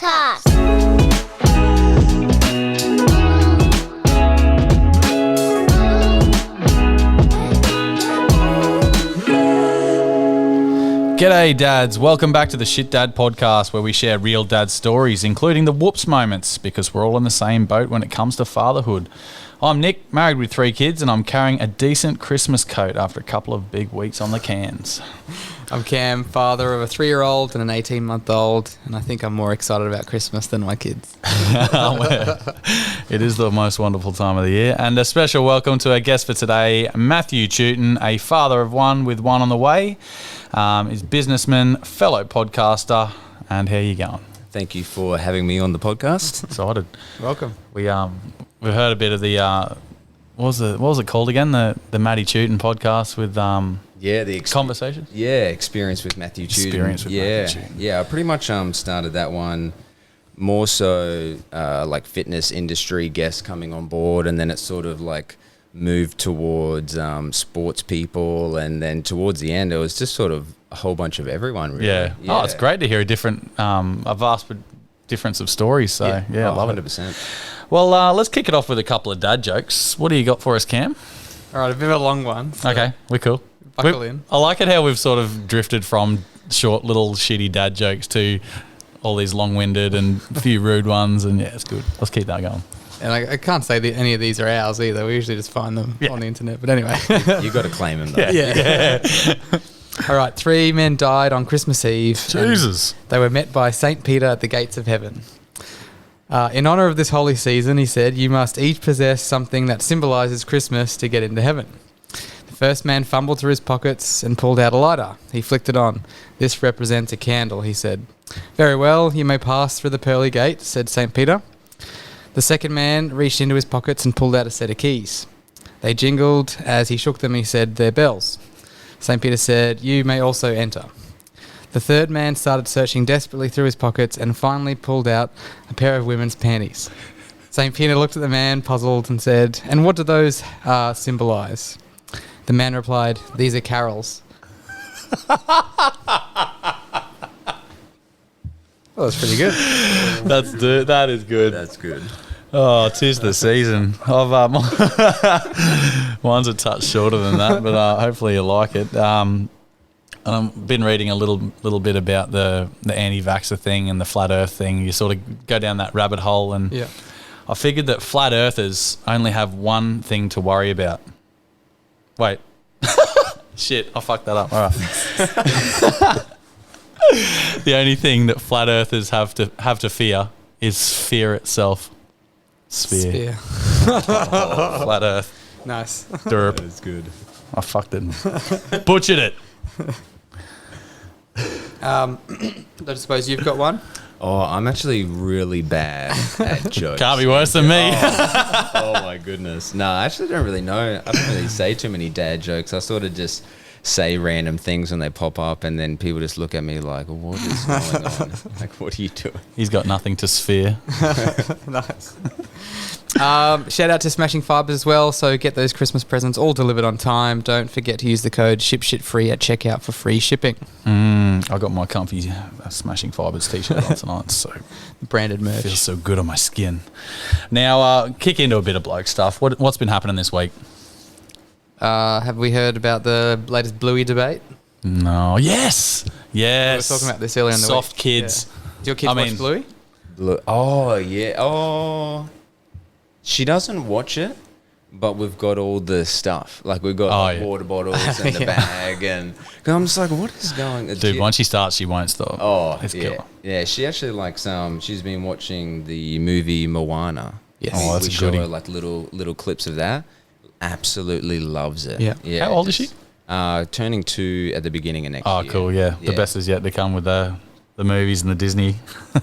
podcast. G'day dads, welcome back to the Shit Dad podcast where we share real dad stories including the whoops moments because we're all in the same boat when it comes to fatherhood. I'm Nick, married with 3 kids, and I'm carrying a decent Christmas coat after a couple of big weeks on the cans. I'm Cam, father of a 3-year-old and an 18-month-old, and I think I'm more excited about Christmas than my kids. It is the most wonderful time of the year. And a special welcome to our guest for today, Matthew Tootin, a father of 1 with 1 on the way. He's businessman, fellow podcaster, and how you going? Thank you for having me on the podcast. Excited. Welcome. We've heard a bit of the what was it called again? The Matty Tootin podcast with the conversations. Yeah, experience with Matthew Tootin. Matthew Tootin. Yeah. I pretty much started that one more so like fitness industry guests coming on board, and then it sort of like moved towards sports people, and then towards the end it was just sort of a whole bunch of everyone. Really. Yeah. Oh, it's great to hear a vast difference of stories. So I love 100%. it. Well, let's kick it off with a couple of dad jokes. What do you got for us, Cam? All right, a bit of a long one. So Okay, we're cool. buckle in. I like it how we've sort of drifted from short little shitty dad jokes to all these long-winded and a few rude ones, and yeah, it's good. Let's keep that going. And I can't say that any of these are ours either. We usually just find them on the internet. But anyway. You got to claim them though. Yeah. All right, 3 men died on Christmas Eve. Jesus. They were met by St. Peter at the gates of heaven. In honor of this holy season, he said, you must each possess something that symbolizes Christmas to get into heaven. The first man fumbled through his pockets and pulled out a lighter. He flicked it on. This represents a candle, he said. Very well, you may pass through the pearly gate, said St. Peter. The second man reached into his pockets and pulled out a set of keys. They jingled as he shook them. He said, they're bells. St. Peter said, you may also enter. The third man started searching desperately through his pockets and finally pulled out a pair of women's panties. St. Peter looked at the man, puzzled, and said, and what do those symbolize? The man replied, these are carols. Well, that's pretty good. That is good. That's good. Oh, 'tis the season. Mine's a touch shorter than that, but hopefully you like it. I've been reading a little bit about the anti-vaxxer thing and the flat earth thing. You sort of go down that rabbit hole, and I figured that flat earthers only have one thing to worry about. Wait. Shit, I fucked that up. All right. The only thing that flat earthers have to fear is fear itself. Sphere. Flat earth. Nice. Derp. That's good. I fucked it. Butchered it. I suppose you've got one? Oh, I'm actually really bad at jokes. Can't be worse than me. Oh my goodness. No, I actually don't really know. I don't really say too many dad jokes. I sort of just say random things when they pop up, and then people just look at me like, what is going on? Like, what are you doing? He's got nothing to sphere. Nice. Shout out to Smashing Fibers as well. So get those Christmas presents all delivered on time. Don't forget to use the code SHIPSHITFREE at checkout for free shipping. I got my comfy Smashing Fibers t-shirt on tonight, so Branded merch. feels so good on my skin. Now, kick into a bit of bloke stuff. What's been happening this week? Have we heard about the latest Bluey debate? No. Yes. We were talking about this earlier in the week. Soft kids. Yeah. Do your kids watch Bluey? Oh, yeah. Oh, she doesn't watch it, but we've got all the stuff. Like, we've got water bottles and the bag. And I'm just like, what is going on? Dude, once she starts, she won't stop. Oh, it's killer. Yeah, she actually likes, she's been watching the movie Moana. Yes. Oh, that's we a show goodie. her, like, little clips of that. Absolutely loves it. Yeah. How old is she? Turning 2 at the beginning of next year. Oh, cool, yeah. The best is yet to come with the movies and the Disney.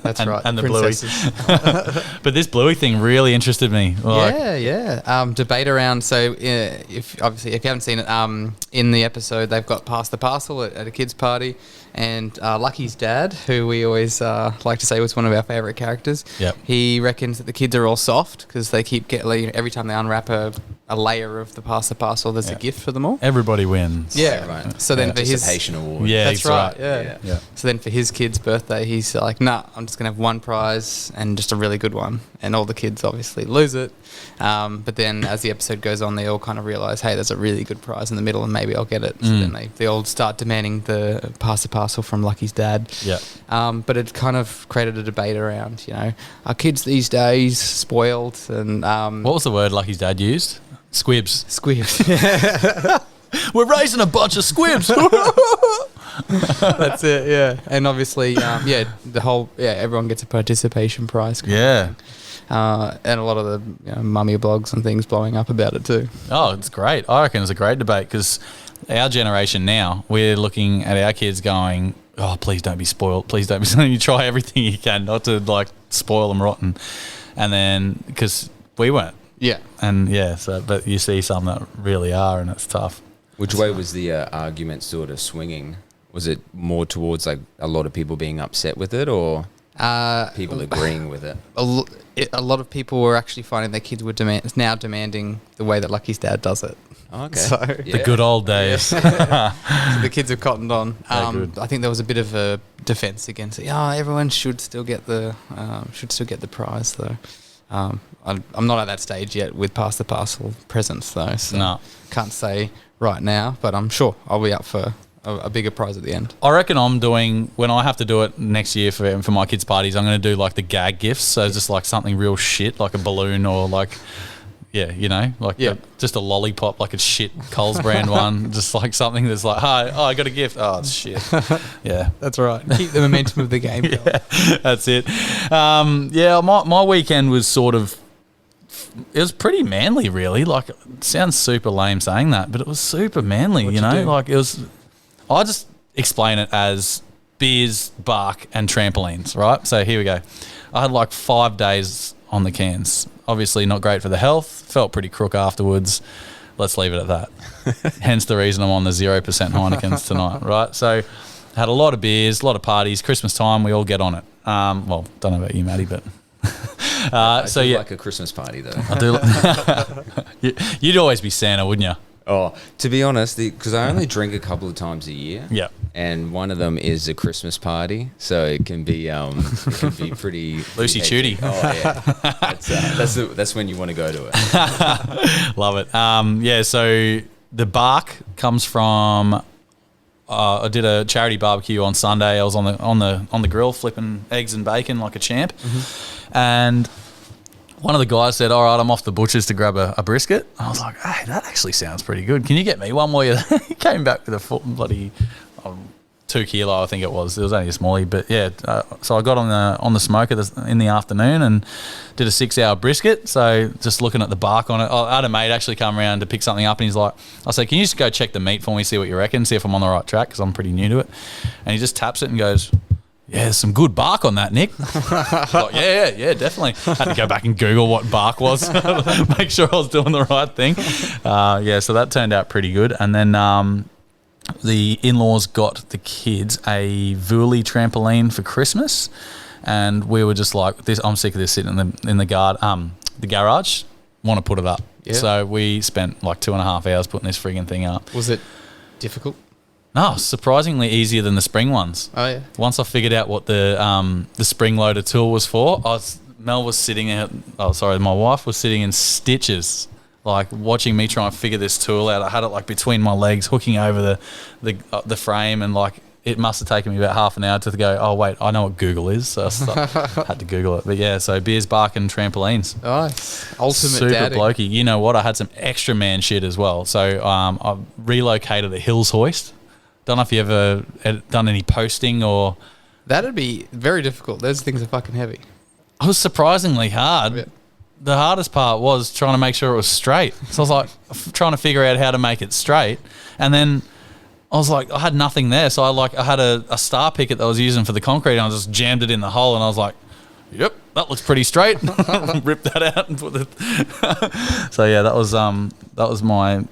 That's and, right. And the Princesses. Bluey. But this Bluey thing really interested me. Like, Yeah. Debate around. So, if you haven't seen it, in the episode, they've got Pass the Parcel at a kids' party, And Lucky's dad, who we always like to say was one of our favourite characters, he reckons that the kids are all soft because they keep getting, every time they unwrap a layer of the Pass the Parcel, there's a gift for them all. Everybody wins. Yeah. Right. So then for his participation award. Yeah, that's right. Yeah. So then for his kid's birthday, he's like, nah, I'm just going to have one prize and just a really good one. And all the kids obviously lose it. But then as the episode goes on, they all kind of realise, hey, there's a really good prize in the middle and maybe I'll get it. So then they all start demanding the Pass the Parcel from Lucky's dad. Yeah. But it kind of created a debate around, are kids these days spoiled? And what was the word Lucky's dad used? Squibs. Squibs. We're raising a bunch of squibs. That's it, yeah. And obviously, everyone gets a participation prize. Yeah. And a lot of the mummy blogs and things blowing up about it too. Oh, it's great. I reckon it's a great debate because our generation now, we're looking at our kids going, oh, please don't be spoiled. Please don't be. You try everything you can not to spoil them rotten. And then, because we weren't. Yeah. And but you see some that really are, and it's tough. Which way was the argument sort of swinging? Was it more towards a lot of people being upset with it, or people agreeing with it? A lot of people were actually finding their kids were now demanding the way that Lucky's dad does it. Okay. So, the good old days. So the kids have cottoned on. Good. I think there was a bit of a defense against it. Yeah, everyone should still get the prize though. I'm not at that stage yet with Pass the Parcel presents though, so no. Can't say right now, but I'm sure I'll be up for a bigger prize at the end. I reckon I'm doing, when I have to do it next year for my kids' parties, I'm going to do the gag gifts, so just something real shit, like a balloon or just a lollipop, like a shit Coles brand one, just something that's hi, oh, I got a gift. Oh, it's shit. Yeah. That's right. Keep the momentum of the game going. Yeah, that's it. My weekend was it was pretty manly, really. It sounds super lame saying that, but it was super manly, What'd you do? it was, I just explain it as beers, bark, and trampolines, right? So here we go. I had 5 days on the cans. Obviously not great for the health. Felt pretty crook afterwards. Let's leave it at that. Hence the reason I'm on the 0% Heinekens tonight, right? So had a lot of beers, a lot of parties. Christmas time, we all get on it. Don't know about you, Matty, but... I do like a Christmas party, though. I do. You'd always be Santa, wouldn't you? Oh, to be honest, because I only drink a couple of times a year. Yeah. And one of them is a Christmas party, so it can be pretty Loosey Tooty. Oh yeah, that's when you want to go to it. Love it. So the bark comes from. I did a charity barbecue on Sunday. I was on the grill flipping eggs and bacon like a champ, and one of the guys said, all right, I'm off the butcher's to grab a brisket. I was like, hey, that actually sounds pretty good. Can you get me one while you're there? He came back with a full bloody 2 kilo, I think it was. It was only a smallie, but yeah. So I got on the smoker in the afternoon and did a 6-hour brisket. So just looking at the bark on it. I had a mate actually come around to pick something up, and he's like, I said, can you just go check the meat for me, see what you reckon, see if I'm on the right track, because I'm pretty new to it. And he just taps it and goes, yeah, there's some good bark on that, Nick. Like, yeah, definitely. Had to go back and Google what bark was, make sure I was doing the right thing. So that turned out pretty good. And then the in-laws got the kids a Vuli trampoline for Christmas, and we were just like, "This, I'm sick of this sitting in the garage. Want to put it up." Yeah. So we spent 2.5 hours putting this frigging thing up. Was it difficult? No, surprisingly easier than the spring ones. Oh yeah. Once I figured out what the spring loader tool was for, my wife was sitting in stitches, watching me try and figure this tool out. I had it between my legs, hooking over the frame, and it must have taken me about half an hour to go, oh wait, I know what Google is, so I had to Google it. But yeah, so beers, bark, and trampolines. Nice. Ultimate super dadding. blokey. You know what? I had some extra man shit as well. So I relocated a hills hoist. Don't know if you ever done any posting or... That'd be very difficult. Those things are fucking heavy. It was surprisingly hard. Yeah. The hardest part was trying to make sure it was straight. So I was trying to figure out how to make it straight. And then I was I had nothing there. So I had a star picket that I was using for the concrete, and I just jammed it in the hole, and I was like, yep, that looks pretty straight. Ripped that out and put it. So yeah, that was my...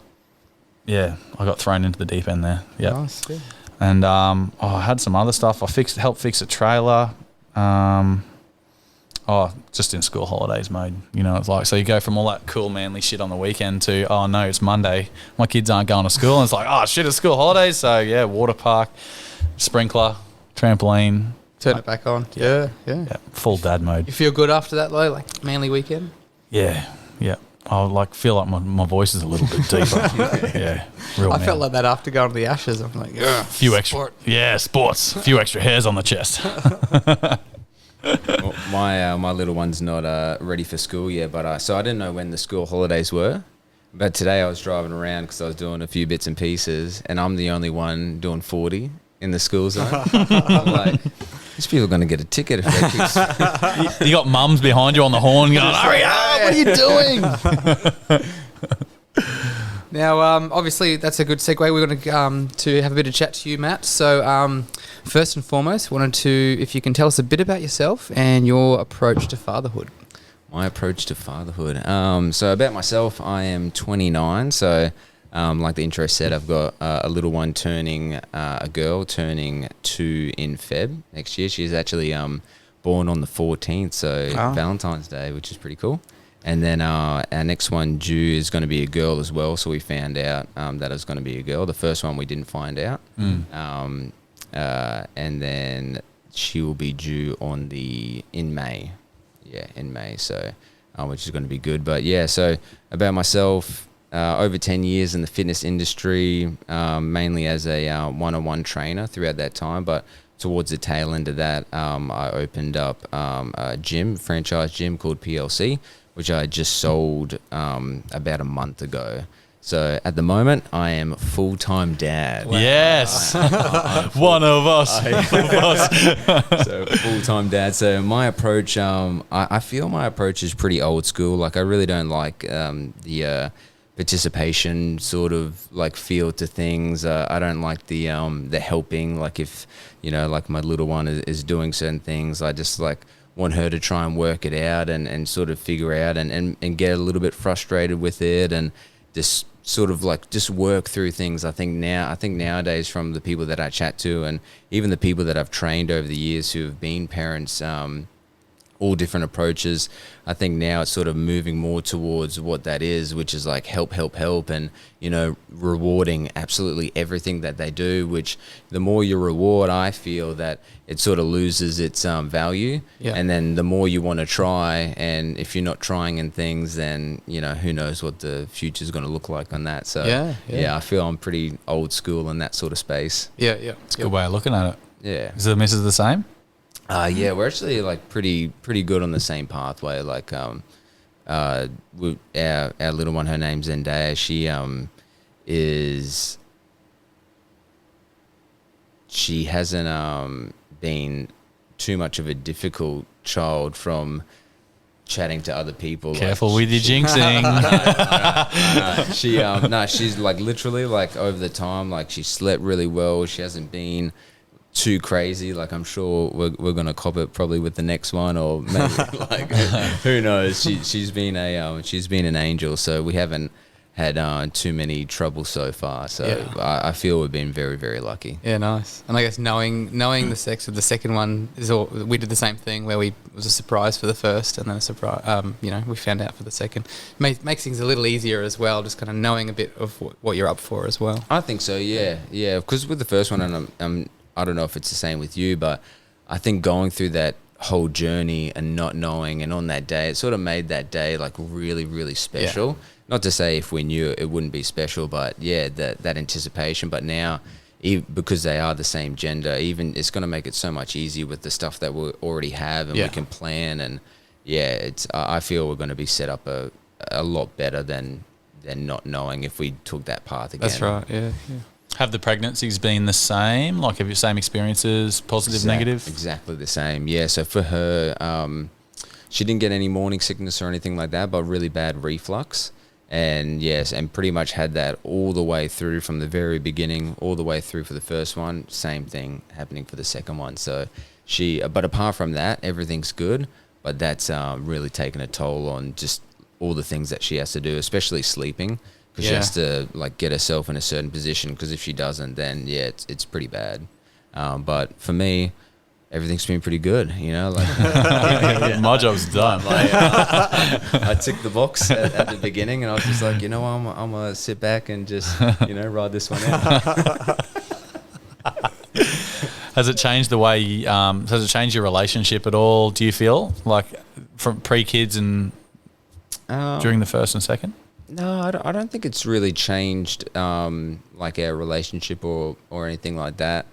Yeah, I got thrown into the deep end there. Yeah. Nice. Yeah. And I had some other stuff. Helped fix a trailer. Just in school holidays mode. You know, it's like, so you go from all that cool manly shit on the weekend to, oh no, it's Monday. My kids aren't going to school. And it's like, oh shit, it's school holidays. So yeah, water park, sprinkler, trampoline. Turn it back on. Yeah. Full dad mode. You feel good after that though, like manly weekend? Yeah. I feel like my voice is a little bit deeper. Yeah, real. I felt like that after going to the Ashes. I'm like, yeah, sports. A few extra hairs on the chest. Well, my little one's not ready for school yet, but so I didn't know when the school holidays were. But today I was driving around because I was doing a few bits and pieces, and I'm the only one doing 40 in the school zone. I'm like, these people are going to get a ticket if they keep... You got mums behind you on the horn going, hurry up, what are you doing? Now, obviously, that's a good segue. We're going to have a bit of chat to you, Matt. So, first and foremost, wanted to, if you can tell us a bit about yourself and your approach to fatherhood. My approach to fatherhood. So about myself, I am 29. So, like the intro said, I've got a little one a girl turning 2 in Feb next year. She's actually born on the 14th, so Valentine's Day, which is pretty cool. And then our next one due is going to be a girl as well. So we found out that it's going to be a girl. The first one we didn't find out. And then she will be due in May. Yeah, in May. So, which is going to be good. But yeah, so about myself, over 10 years in the fitness industry, mainly as a one-on-one trainer throughout that time. But towards the tail end of that, I opened up a franchise gym called PLC, which I just sold about a month ago. So at the moment, I am a full-time dad. Wow. Yes, one of us. So full-time dad. So my approach, I feel my approach is pretty old school. Like I really don't like the participation sort of like feel to things. I don't like the helping. Like if like my little one is doing certain things, I just like want her to try and work it out and sort of figure out and get a little bit frustrated with it and just sort of like just work through things. I think nowadays from the people that I chat to and even the people that I've trained over the years who have been parents, all different approaches, I think now it's sort of moving more towards what that is, which is like help and rewarding absolutely everything that they do, which the more you reward, I feel that it sort of loses its value. And then the more you want to try, and if you're not trying in things, then who knows what the future is going to look like on that. So I feel I'm pretty old school in that sort of space. It's a good way of looking at it. Yeah. Is the missus the same? Yeah, we're actually like pretty good on the same pathway. Like, our little one, her name's Zendaya. She hasn't been too much of a difficult child from chatting to other people. Careful with your jinxing. No, she's like literally like over the time, like she slept really well. She hasn't been too crazy. Like I'm sure we're gonna cop it probably with the next one, or maybe like who knows. She's been an angel, so we haven't had too many troubles so far. So I feel we've been very, very lucky. Yeah, nice. And I guess knowing the sex of the second one we did the same thing where it was a surprise for the first and then a surprise. We found out for the second. Makes things a little easier as well. Just kind of knowing a bit of what you're up for as well. I think so. Yeah. Because with the first one, and I don't know if it's the same with you, but I think going through that whole journey and not knowing, and on that day, it sort of made that day like really, really special. Yeah. Not to say if we knew it wouldn't be special, but yeah, that anticipation. But now, because they are the same gender, even it's going to make it so much easier with the stuff that we already have, and we can plan. And I feel we're going to be set up a lot better than not knowing if we took that path again. That's right. Yeah. Have the pregnancies been the same? Like, have you same experiences, positive, negative? Exactly the same. Yeah. So for her, she didn't get any morning sickness or anything like that, but really bad reflux. And yes, and pretty much had that all the way through from the very beginning, all the way through for the first one. Same thing happening for the second one. So but apart from that, everything's good. But that's really taken a toll on just all the things that she has to do, especially sleeping. because she has to like get herself in a certain position, because if she doesn't, then it's pretty bad. But for me, everything's been pretty good, you know. Like My job's done. I ticked the box at the beginning, and I was just like, you know, I'm gonna sit back and just, you know, ride this one out. Has it changed the way? Has it changed your relationship at all? Do you feel like from pre-kids and during the first and second? No, I don't think it's really changed like our relationship or anything like that.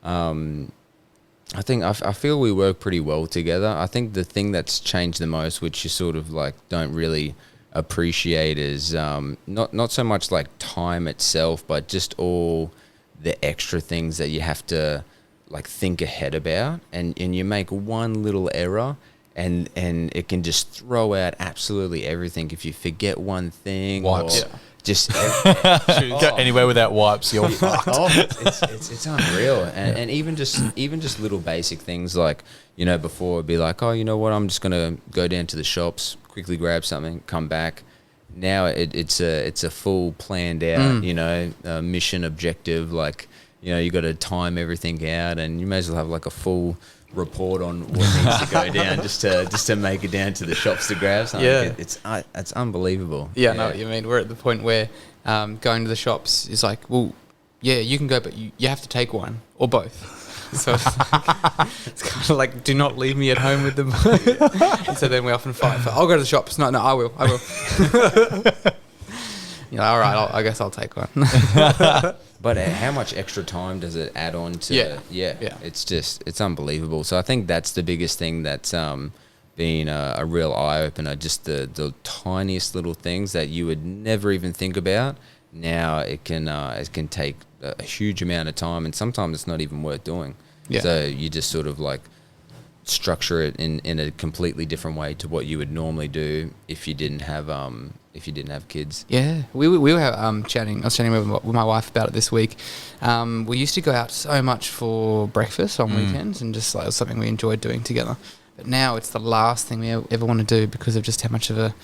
I think I feel we work pretty well together. I think the thing that's changed the most, which you sort of like don't really appreciate, is not so much like time itself, but just all the extra things that you have to like think ahead about, and you make one little error and it can just throw out absolutely everything if you forget one thing. Wipes. Or just Go anywhere without wipes, you're fucked. It's unreal. And even just little basic things like, you know, before it'd be like, oh, you know what, I'm just gonna go down to the shops, quickly grab something, come back. Now it's a full planned out, you know, mission objective. Like, you know, you got to time everything out, and you may as well have like a full report on what needs to go down just to make it down to the shops to grab something. Yeah. It's unbelievable. Yeah, I know what you mean. We're at the point where going to the shops is like, well, yeah, you can go, but you have to take one or both. So it's kind of like, do not leave me at home with them. And so then we often fight for, I'll go to the shops. No, I will. You're like, all right, I guess I'll take one. But how much extra time does it add on to? Yeah. It's unbelievable. So I think that's the biggest thing that's been a real eye opener. Just the tiniest little things that you would never even think about. Now it can take a huge amount of time, and sometimes it's not even worth doing. Yeah. So you just sort of like structure it in a completely different way to what you would normally do if you didn't have kids. Yeah, we were chatting. I was chatting with my wife about it this week. We used to go out so much for breakfast on weekends, and just like it was something we enjoyed doing together. But now it's the last thing we ever want to do because of just how much of a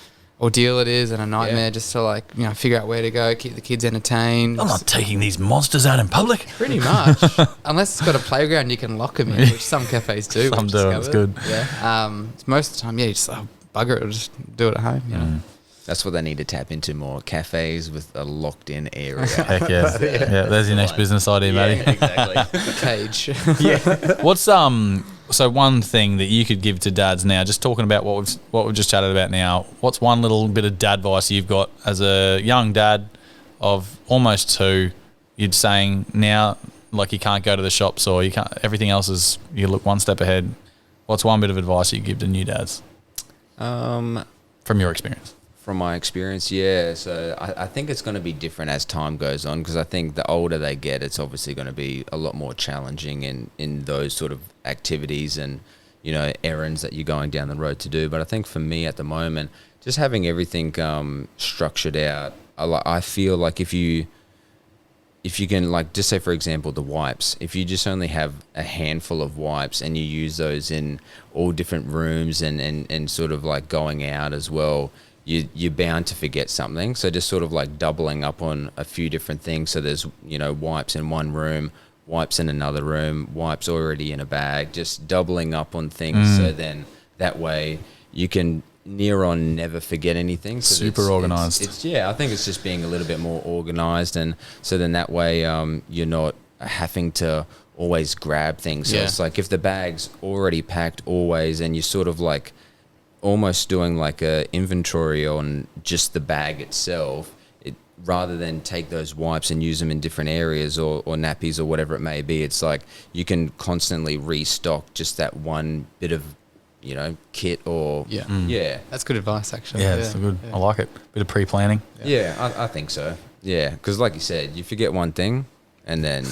ordeal it is and a nightmare just to like, you know, figure out where to go, keep the kids entertained. I'm not taking these monsters out in public. Pretty much. Unless it's got a playground you can lock them in, which some cafes do. Some do, it's good. Yeah. Most of the time, you just bugger it or just do it at home. You know? That's what they need to tap into more. Cafes with a locked-in area. Heck yeah. There's your next business idea, Matty. Exactly. Cage. What's so one thing that you could give to dads now, just talking about what we've just chatted about now, what's one little bit of dad advice you've got as a young dad of almost 2, you'd saying now, like you can't go to the shops or you can't, everything else is, you look one step ahead. What's one bit of advice you give to new dads? From your experience. From my experience, yeah. So I think it's going to be different as time goes on, because I think the older they get, it's obviously going to be a lot more challenging in those sort of activities and, you know, errands that you're going down the road to do. But I think for me at the moment, just having everything structured out, I feel like if you can, like, just say for example the wipes, if you just only have a handful of wipes and you use those in all different rooms and sort of like going out as well, you're bound to forget something. So just sort of like doubling up on a few different things. So there's, you know, wipes in one room, wipes in another room, wipes already in a bag, just doubling up on things. So then that way you can near on never forget anything. So super organized. I think it's just being a little bit more organized. And so then that way you're not having to always grab things. So it's like if the bag's already packed always, and you're sort of like almost doing like a inventory on just the bag itself, rather than take those wipes and use them in different areas or nappies or whatever it may be. It's like you can constantly restock just that one bit of, you know, kit or That's good advice, actually. That's good. I like it. Bit of pre-planning. I think so. Yeah, because like you said, you forget one thing, and then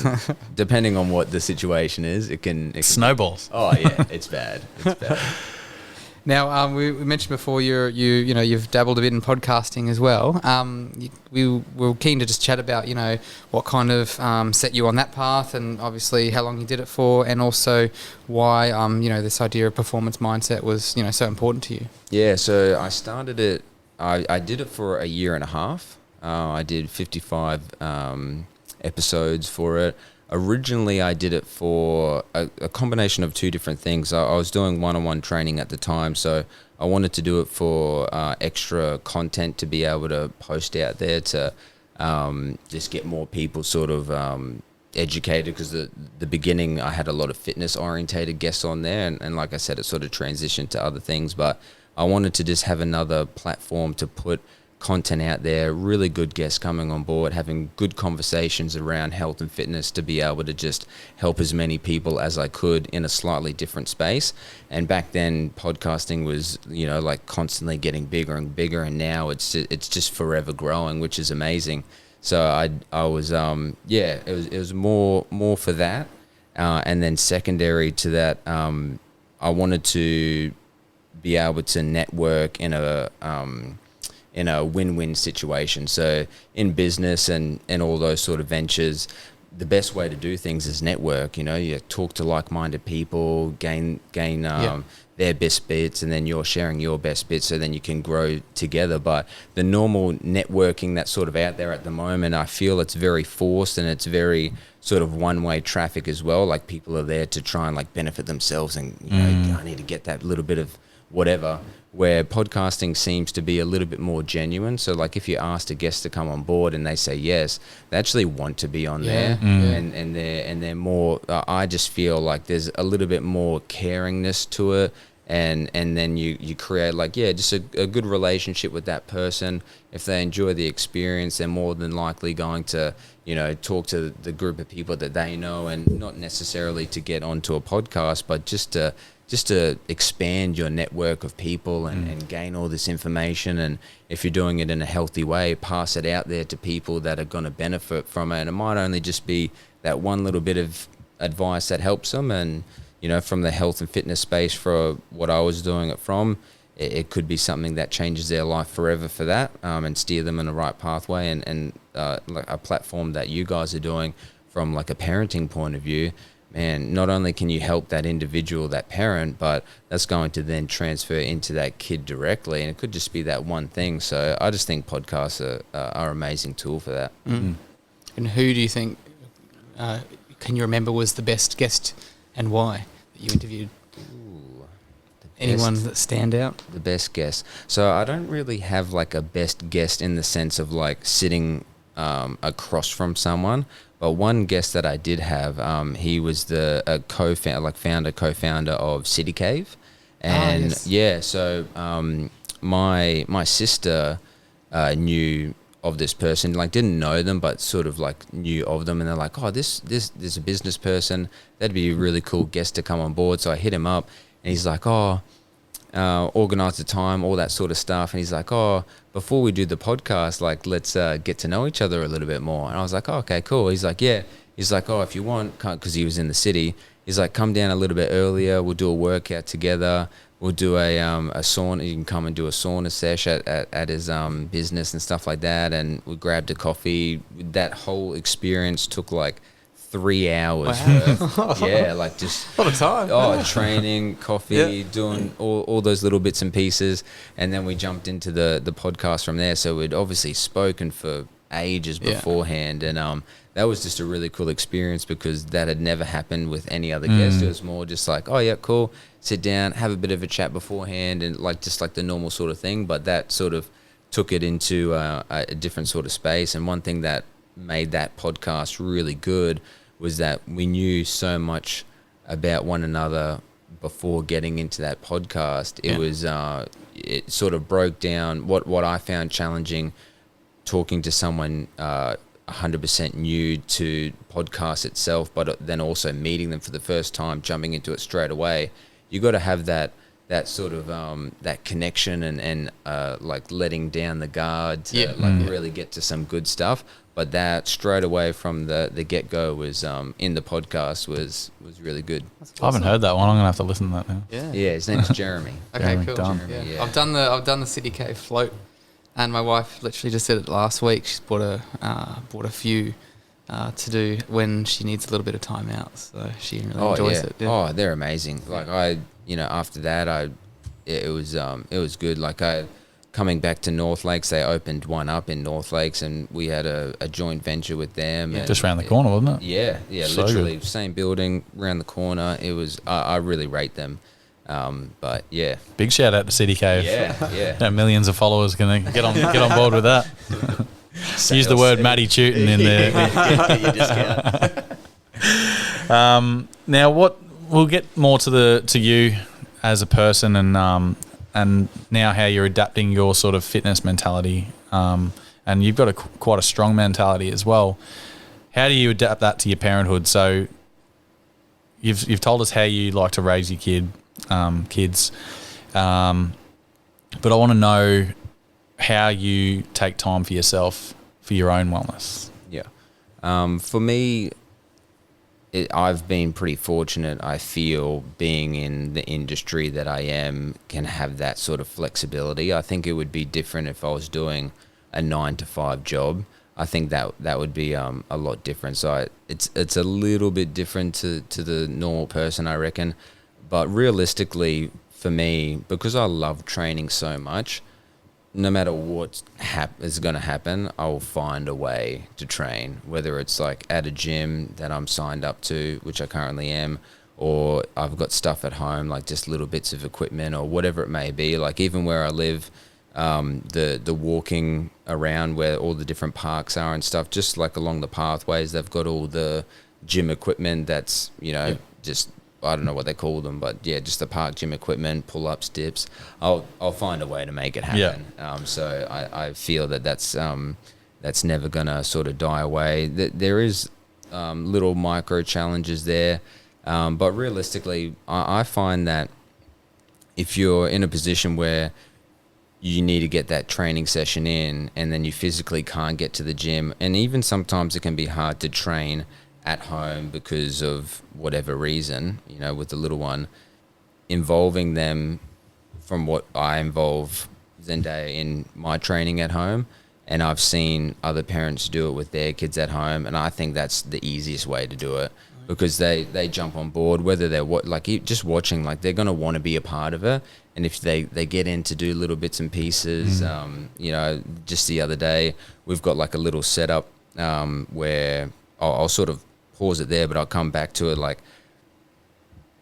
depending on what the situation is, it can snowballs. Oh yeah, it's bad. It's bad. Now, we mentioned before you've dabbled a bit in podcasting as well. We were keen to just chat about, you know, what kind of set you on that path, and obviously how long you did it for, and also why you know, this idea of performance mindset was, you know, so important to you. Yeah, so I started it. I did it for a year and a half. I did 55 episodes for it. Originally, I did it for a combination of two different things. I was doing one-on-one training at the time, so I wanted to do it for extra content to be able to post out there to just get more people sort of educated, because the beginning I had a lot of fitness-orientated guests on there, and like I said, it sort of transitioned to other things, but I wanted to just have another platform to put content out there, really good guests coming on board, having good conversations around health and fitness to be able to just help as many people as I could in a slightly different space. And back then podcasting was, like constantly getting bigger and bigger, and now it's just forever growing, which is amazing. So I was it was more for that, and then secondary to that, I wanted to be able to network in a win-win situation. So in business and all those sort of ventures, the best way to do things is network. You talk to like-minded people, gain their best bits, and then you're sharing your best bits, so then you can grow together. But the normal networking that's sort of out there at the moment, I feel it's very forced, and it's very sort of one-way traffic as well. Like, people are there to try and like benefit themselves, and I need to get that little bit of whatever, where podcasting seems to be a little bit more genuine. So like, if you asked a guest to come on board and they say yes, they actually want to be on there, and they're more, I just feel like there's a little bit more caringness to it, and then you create just a good relationship with that person. If they enjoy the experience, they're more than likely going to talk to the group of people that they know, and not necessarily to get onto a podcast, but just to expand your network of people and gain all this information. And if you're doing it in a healthy way, pass it out there to people that are going to benefit from it. And it might only just be that one little bit of advice that helps them. And, from the health and fitness space, for what I was doing it from, it could be something that changes their life forever for that, and steer them in the right pathway. And like a platform that you guys are doing from like a parenting point of view, man, not only can you help that individual, that parent, but that's going to then transfer into that kid directly, and it could just be that one thing. So I just think podcasts are an amazing tool for that. And who do you think, can you remember, was the best guest and why that you interviewed? Anyone that stand out? The best guest. So I don't really have like a best guest in the sense of like sitting across from someone. But one guest that I did have, he was the co-founder of City Cave, and so my sister knew of this person, like didn't know them, but sort of like knew of them, and they're like, oh, this is a business person, that'd be a really cool guest to come on board. So I hit him up, and he's like, organize the time, all that sort of stuff. And he's like, before we do the podcast, like, let's get to know each other a little bit more. And I was like, okay, cool. He's like, yeah. He's like, if you want, because he was in the city, he's like, come down a little bit earlier. We'll do a workout together. We'll do a sauna. You can come and do a sauna sesh at his business and stuff like that. And we grabbed a coffee. That whole experience took like 3 hours. Wow. Yeah, like just a lot of time. Training, coffee, doing all those little bits and pieces, and then we jumped into the podcast from there. So we'd obviously spoken for ages beforehand, and that was just a really cool experience, because that had never happened with any other guest. It was more just like, oh yeah, cool, sit down, have a bit of a chat beforehand, and like just like the normal sort of thing. But that sort of took it into a different sort of space. And one thing that made that podcast really good was that we knew so much about one another before getting into that podcast. It was it sort of broke down what I found challenging, talking to someone 100% new to podcast itself, but then also meeting them for the first time, jumping into it straight away. You got to have that sort of that connection and like letting down the guard to really get to some good stuff. But that straight away from the get-go was in the podcast was really good. Awesome. I haven't heard that one. I'm gonna have to listen to that now. Yeah, his name's Jeremy. Okay, Jeremy cool. Jeremy, I've done the City Cave float, and my wife literally just did it last week. She's bought a few to do when she needs a little bit of time out. So she really enjoys it. Yeah. Oh, they're amazing. Like after that, it was good. Like a coming back to North Lakes, they opened one up in North Lakes, and we had a joint venture with them. Yeah, and just around the corner, wasn't it? Yeah, So literally good. same building around the corner. It was I really rate them, but yeah, Big shout out to City Cave. yeah. Millions of followers going to get on board with that. Use the word Matty Tootin in there. Get your discount. Now, what we'll get more to you as a person, and now how you're adapting your sort of fitness mentality, and you've got quite a strong mentality as well. How do you adapt that to your parenthood? So you've told us how you like to raise your kids, but I want to know how you take time for yourself for your own wellness. Yeah, for me, I've been pretty fortunate. I feel being in the industry that I am can have that sort of flexibility. I think it would be different if I was doing a 9-to-5 job. I think that would be a lot different. So it's a little bit different to the normal person, I reckon. But realistically, for me, because I love training so much, no matter what is going to happen, I'll find a way to train, whether it's like at a gym that I'm signed up to, which I currently am, or I've got stuff at home, like just little bits of equipment or whatever it may be. Like even where I live, the walking around where all the different parks are and stuff, just like along the pathways, they've got all the gym equipment that's, just, I don't know what they call them, but yeah, just the park gym equipment, pull-ups, dips. I'll find a way to make it happen. Yeah. So I feel that's never gonna sort of die away. There is little micro challenges there, but realistically, I find that if you're in a position where you need to get that training session in, and then you physically can't get to the gym, and even sometimes it can be hard to train at home because of whatever reason, with the little one, involving them from what I involve Zendaya in my training at home. And I've seen other parents do it with their kids at home. And I think that's the easiest way to do it, because they jump on board, whether they're just watching, like they're going to want to be a part of it. And if they get in to do little bits and pieces, just the other day, we've got like a little setup where I'll sort of pause it there, but I'll come back to it. Like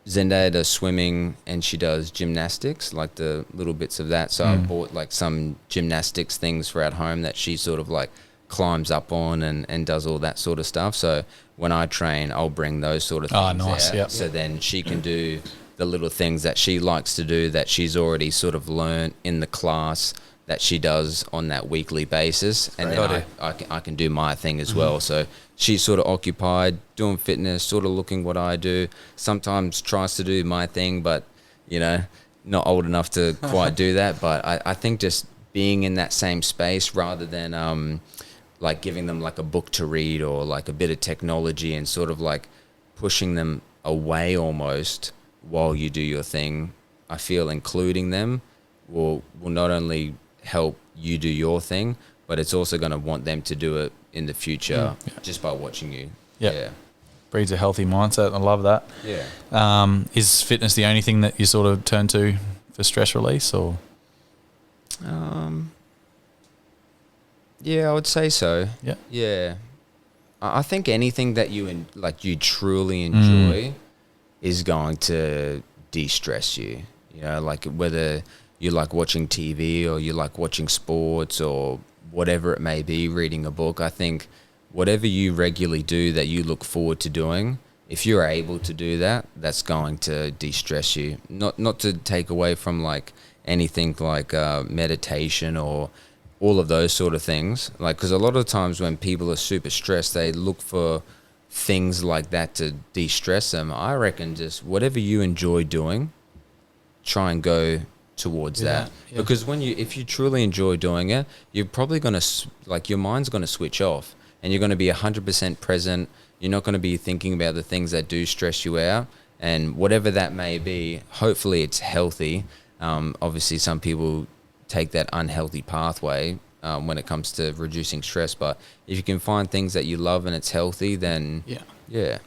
Zendaya does swimming and she does gymnastics, like the little bits of that. So I bought like some gymnastics things for at home that she sort of like climbs up on and does all that sort of stuff. So when I train, I'll bring those sort of things nice, out. yep. So then she can do the little things that she likes to do, that she's already sort of learned in the class that she does on that weekly basis. And then I can do my thing as well. So she's sort of occupied doing fitness, sort of looking what I do, sometimes tries to do my thing, but, not old enough to quite do that. But I think just being in that same space, rather than like giving them like a book to read or like a bit of technology, and sort of like pushing them away almost while you do your thing, I feel including them will not only help you do your thing, but it's also going to want them to do it in the future just by watching you. Yeah. Breeds a healthy mindset. I love that. Yeah. Is fitness the only thing that you sort of turn to for stress release, or? Yeah, I would say so. Yeah. Yeah. I think anything that you truly enjoy is going to de-stress you. Like whether you like watching TV or you like watching sports or whatever it may be, reading a book. I think whatever you regularly do that you look forward to doing, if you're able to do that, that's going to de-stress you. Not to take away from like anything like meditation or all of those sort of things. Like, because a lot of times when people are super stressed, they look for things like that to de-stress them. I reckon just whatever you enjoy doing, try and go towards that. Yeah. Because if you truly enjoy doing it, you're probably going to, like, your mind's going to switch off and you're going to be 100% present. You're not going to be thinking about the things that do stress you out, and whatever that may be, hopefully it's healthy. Obviously some people take that unhealthy pathway when it comes to reducing stress, but if you can find things that you love and it's healthy, then yeah.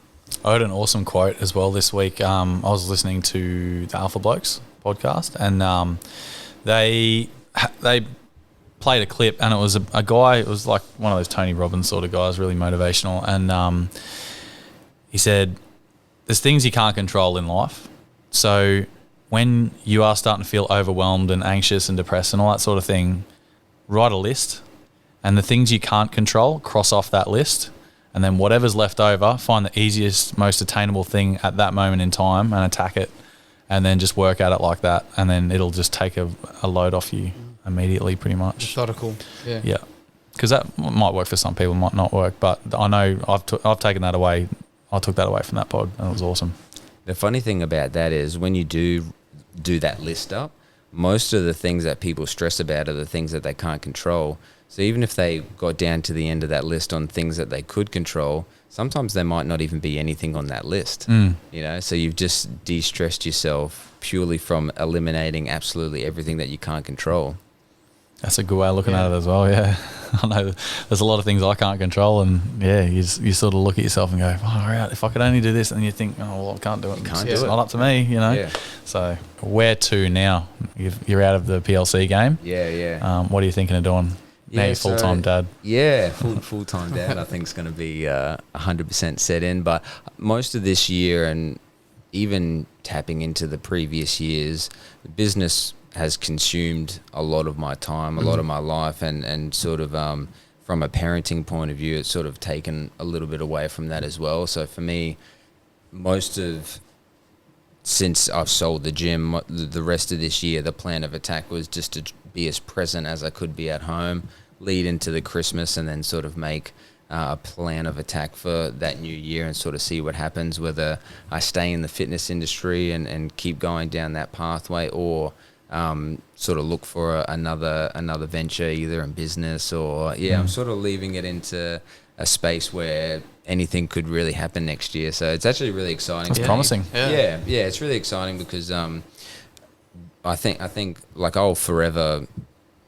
I heard an awesome quote as well this week. I was listening to the Alpha Blokes podcast, and they played a clip, and it was a guy. It was like one of those Tony Robbins sort of guys, really motivational, and he said, "There's things you can't control in life, so when you are starting to feel overwhelmed and anxious and depressed and all that sort of thing, write a list, and the things you can't control, cross off that list, and then whatever's left over, find the easiest, most attainable thing at that moment in time and attack it, and then just work at it like that, and then it'll just take a load off you immediately, pretty much." Methodical. Yeah. Yeah. Because that might work for some people, might not work, but I know I've taken that away. I took that away from that pod, and it was awesome. The funny thing about that is when you do that list up, most of the things that people stress about are the things that they can't control. So even if they got down to the end of that list on things that they could control, sometimes there might not even be anything on that list. You know, so you've just de-stressed yourself purely from eliminating absolutely everything that you can't control. That's a good way of looking at it as well, yeah. I know there's a lot of things I can't control, and yeah, you sort of look at yourself and go, "Oh, right, if I could only do this," and you think, "Oh, well, I can't do it. It's not up to me," you know. Yeah. So where to now? You're out of the PLC game. Yeah. What are you thinking of doing? Now you're full-time dad. Yeah, full-time dad I think is going to be 100% set in. But most of this year, and even tapping into the previous years, the business has consumed a lot of my time, a lot of my life, and sort of from a parenting point of view, it's sort of taken a little bit away from that as well. So for me, since I've sold the gym, the rest of this year, the plan of attack was just to be as present as I could be at home, lead into the Christmas, and then sort of make a plan of attack for that new year and sort of see what happens, whether I stay in the fitness industry and keep going down that pathway, or sort of look for another venture, either in business or I'm sort of leaving it into a space where anything could really happen next year. So it's actually really exciting. That's promising. Yeah, it's really exciting because I think like I'll forever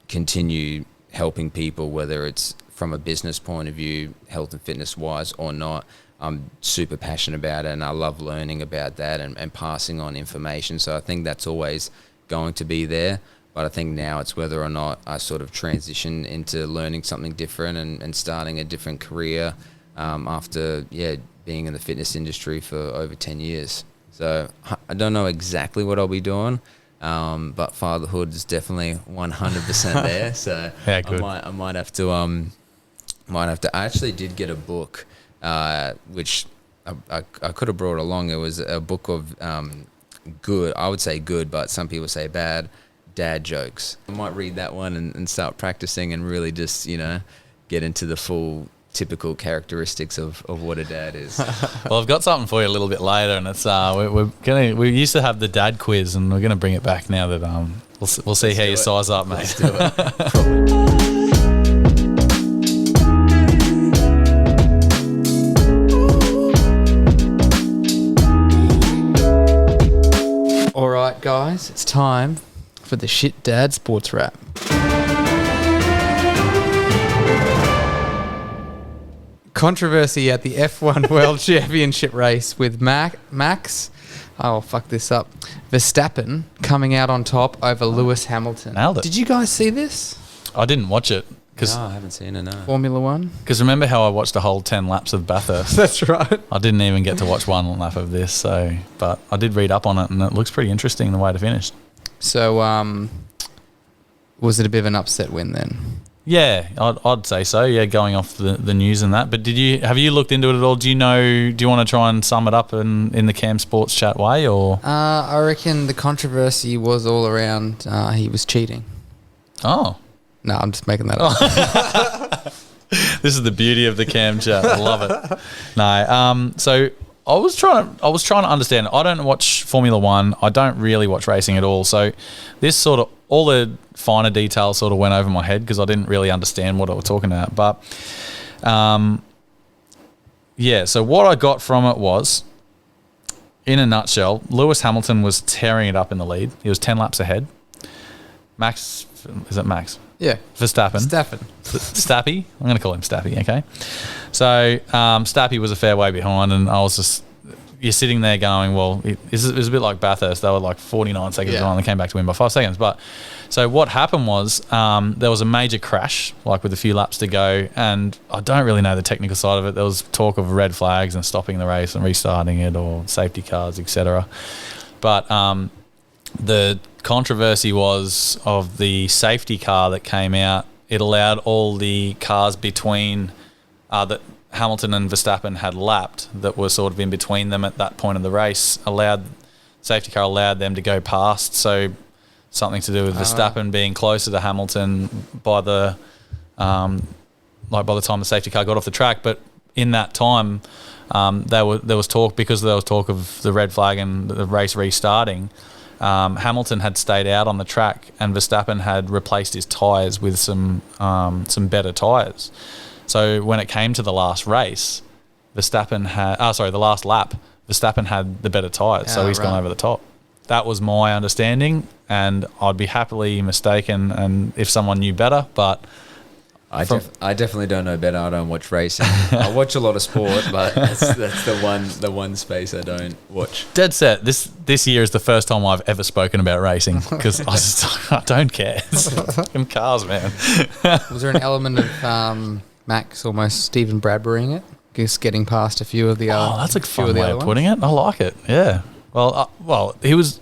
continue helping people, whether it's from a business point of view, health and fitness wise or not. I'm super passionate about it, and I love learning about that and passing on information. So I think that's always going to be there, but I think now it's whether or not I sort of transition into learning something different and starting a different career after being in the fitness industry for over 10 years. So I don't know exactly what I'll be doing, but fatherhood is definitely 100% there. So yeah, good. I might have to I actually did get a book which I could have brought along. It was a book of good, I would say good, but some people say bad, dad jokes. I might read that one and start practicing and really just, get into the full typical characteristics of what a dad is. Well, I've got something for you a little bit later, and it's we used to have the dad quiz, and we're gonna bring it back now that we'll see how you size up, mate. Let's do it. All right, guys, it's time for the Shit Dad Sports Wrap. Controversy at the F1 World Championship race with Max, oh, fuck this up, Verstappen coming out on top over Lewis Hamilton. Nailed it. Did you guys see this? I didn't watch it. No, I haven't seen it, no. Formula One? Because remember how I watched the whole 10 laps of Bathurst? That's right. I didn't even get to watch one lap of this, but I did read up on it, and it looks pretty interesting the way it finished. So, was it a bit of an upset win then? Yeah, I'd say so. Yeah, going off the news and that. But have you looked into it at all? Do you want to try and sum it up in the Cam Sports Chat way, or? I reckon the controversy was all around he was cheating. Oh. No, I'm just making that up. This is the beauty of the Cam Chat. I love it. No, so I was trying to understand. I don't watch Formula One. I don't really watch racing at all. So this sort of all the finer details sort of went over my head because I didn't really understand what I was talking about. But so what I got from it was, in a nutshell, Lewis Hamilton was tearing it up in the lead. He was 10 laps ahead. Max, is it Max? Yeah. Verstappen. Stappy. I'm going to call him Stappy, okay? So Stappy was a fair way behind, and I was just you're sitting there going, well, it was a bit like Bathurst. They were like 49 seconds behind. They came back to win by 5 seconds. But so what happened was there was a major crash, like with a few laps to go, and I don't really know the technical side of it. There was talk of red flags and stopping the race and restarting it, or safety cars, etc. But the controversy was of the safety car that came out. It allowed all the cars between that Hamilton and Verstappen had lapped, that were sort of in between them at that point of the race, safety car allowed them to go past. So something to do with Verstappen being closer to Hamilton by the time the safety car got off the track. But in that time, there was talk, because there was talk of the red flag and the race restarting. Hamilton had stayed out on the track, and Verstappen had replaced his tyres with some better tyres. So when it came to the last race, the last lap, Verstappen had the better tyres, so he's gone over the top. That was my understanding, and I'd be happily mistaken, and if someone knew better, but I definitely don't know better. I don't watch racing. I watch a lot of sport, but that's the one space I don't watch. Dead set. This year is the first time I've ever spoken about racing, because I don't care. It's fucking cars, man. Was there an element of Max almost Stephen Bradburying it, just getting past a few of the other? Oh, that's a fun way of putting it. I like it. Yeah. Well, he was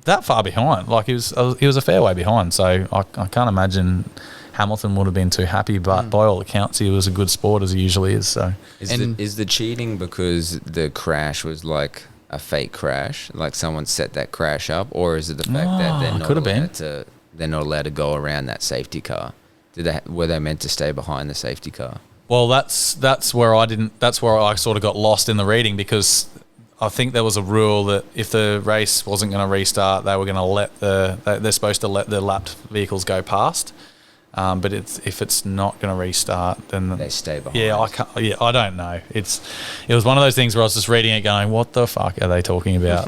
that far behind. Like he was a fair way behind. So I can't imagine Hamilton would have been too happy, but by all accounts, he was a good sport, as he usually is. So, is the cheating because the crash was like a fake crash, like someone set that crash up, or is it the fact that they're not allowed to go around that safety car? Were they meant to stay behind the safety car? Well, that's where I sort of got lost in the reading, because I think there was a rule that if the race wasn't going to restart, they were going to they're supposed to let the lapped vehicles go past. But if it's not going to restart, then they stay behind. Yeah, I don't know. It was one of those things where I was just reading it, going, "What the fuck are they talking about?"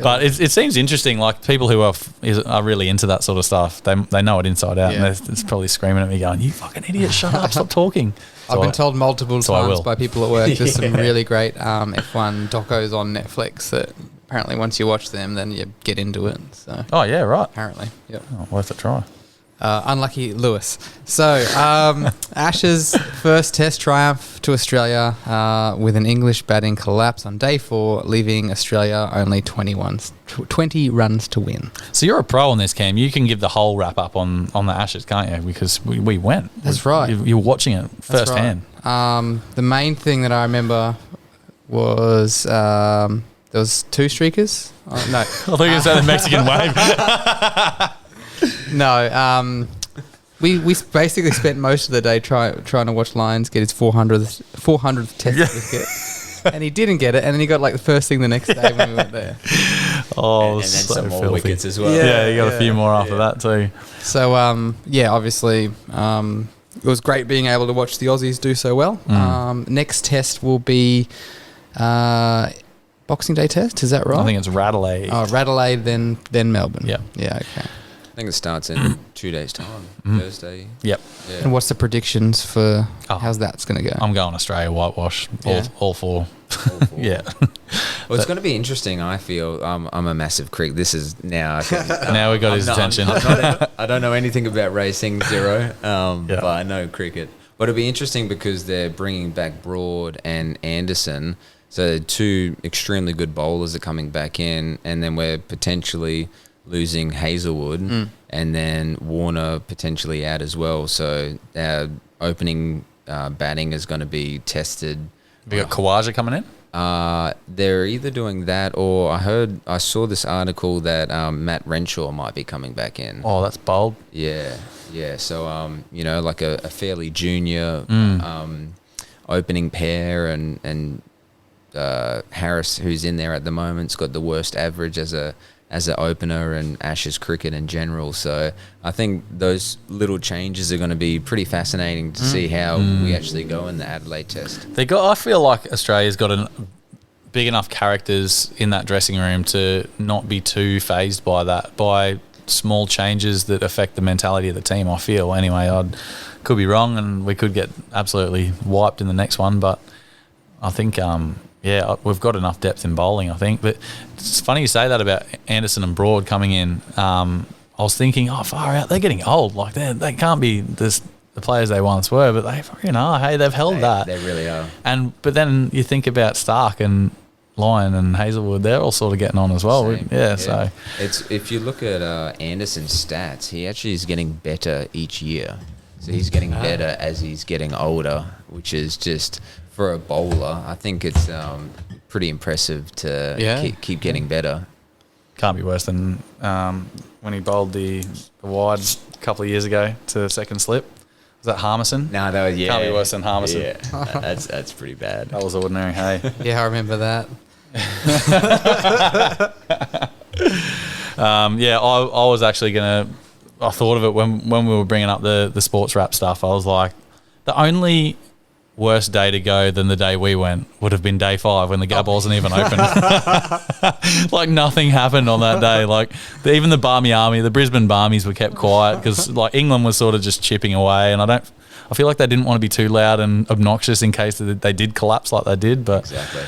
But it seems interesting. Like, people who are really into that sort of stuff, they know it inside out, and they're probably screaming at me, going, "You fucking idiot! Shut up! Stop talking." I've been told multiple times by people at work. There's some really great F1 docos on Netflix that apparently once you watch them, then you get into it. So. Oh yeah, right. Apparently, yeah. Oh, worth a try. Unlucky Lewis. So, Ash's first test triumph to Australia with an English batting collapse on day 4, leaving Australia only 20 runs to win. So you're a pro on this, Cam. You can give the whole wrap up on the Ashes, can't you? Because we went. That's right. You were watching it firsthand. Right. The main thing that I remember was there was 2 streakers. No. I thought you were going to say the Mexican wave. No, we basically spent most of the day trying to watch Lyons get his 400th test certificate, and he didn't get it, and then he got like the first thing the next day when we went there. Oh, and then some more wickets as well. Yeah, you got a few more after that too. So obviously, it was great being able to watch the Aussies do so well. Next test will be Boxing Day test. Is that right? I think it's Radelaide. Oh, Radelaide, then Melbourne. Yeah. Yeah. Okay. I think it starts in 2 days' time, Thursday. Yep. Yeah. And what's the predictions for how's that's going to go? I'm going Australia whitewash, all four. Yeah. Well, it's going to be interesting, I feel. I'm a massive cricket. This is now. Now we got his attention. I don't know anything about racing, zero, but I know cricket. But it'll be interesting because they're bringing back Broad and Anderson. So 2 extremely good bowlers are coming back in, and then we're potentially losing Hazelwood, and then Warner potentially out as well. So our opening batting is going to be tested. We got Khawaja coming in? They're either doing that, or I saw this article that Matt Renshaw might be coming back in. Oh, that's bold. Yeah. So like a fairly junior opening pair, and Harris, who's in there at the moment, has got the worst average as an opener and Ashes cricket in general. So I think those little changes are going to be pretty fascinating to see how we actually go in the Adelaide test. I feel like Australia's got big enough characters in that dressing room to not be too fazed by small changes that affect the mentality of the team, I feel. Anyway, I could be wrong and we could get absolutely wiped in the next one, but I think yeah, we've got enough depth in bowling, I think. But it's funny you say that about Anderson and Broad coming in. I was thinking, oh, far out, they're getting old. Like they can't be the players they once were, but they fucking are. Hey, they've held that. They really are. But then you think about Stark and Lyon and Hazelwood, they're all sort of getting on as well. Yeah, so it's if you look at Anderson's stats, he actually is getting better each year. So he's getting better as he's getting older, which is just for a bowler. I think it's pretty impressive to keep getting better. Can't be worse than when he bowled the wide a couple of years ago to second slip. Was that Harmison? No, that was Can't be worse than Harmison. Yeah, that's pretty bad. That was ordinary. Hey. Yeah, I remember that. I was actually I thought of it when we were bringing up the sports wrap stuff. I was like, the only worse day to go than the day we went would have been day 5 when the gab wasn't even open. Like nothing happened on that day. Like even the Barmy Army, the Brisbane Barmies were kept quiet because like England was sort of just chipping away, and I feel like they didn't want to be too loud and obnoxious in case they did collapse like they did. But exactly.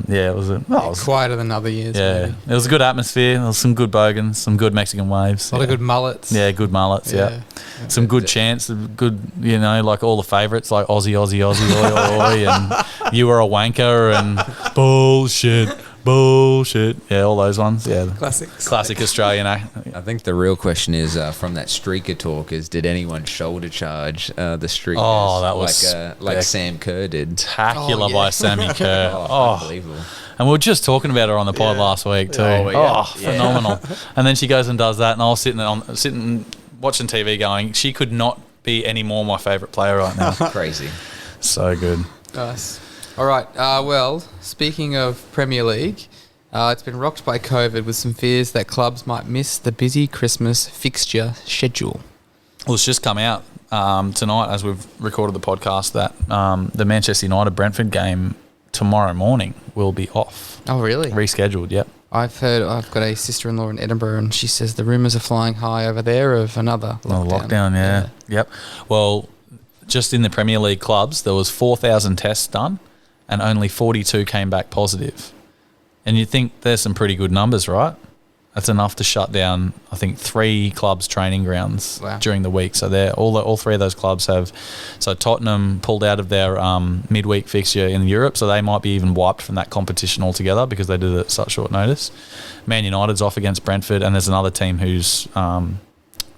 It was quieter than other years. Yeah, maybe. It was a good atmosphere. There was some good bogans, some good Mexican waves. A lot of good mullets. Yeah, good mullets. Yeah. Some good chants. Good, like all the favourites like Aussie, Aussie, Aussie, oi, oi, oi, and you were a wanker and bullshit. Yeah, all those ones. Yeah, classic Australian act. I think the real question is from that streaker talk is, did anyone shoulder charge the streakers? Oh, that was like Sam Kerr did. Spectacular by Sammy Kerr. Unbelievable. And we were just talking about her on the pod last week too. Phenomenal. And then she goes and does that, and I was sitting watching TV going, she could not be any more my favourite player right now. Crazy. So good. Nice. All right. Well, speaking of Premier League, it's been rocked by COVID with some fears that clubs might miss the busy Christmas fixture schedule. Well, it's just come out tonight as we've recorded the podcast that the Manchester United-Brentford game tomorrow morning will be off. Oh, really? Rescheduled, yep. I've got a sister-in-law in Edinburgh, and she says the rumours are flying high over there of another lockdown. Yeah. Yep. Well, just in the Premier League clubs, there was 4,000 tests done, and only 42 came back positive. And you'd think there's some pretty good numbers, right? That's enough to shut down, I think, 3 clubs' training grounds during the week. So all 3 of those clubs have. So Tottenham pulled out of their midweek fixture in Europe, so they might be even wiped from that competition altogether because they did it at such short notice. Man United's off against Brentford, and there's another team who's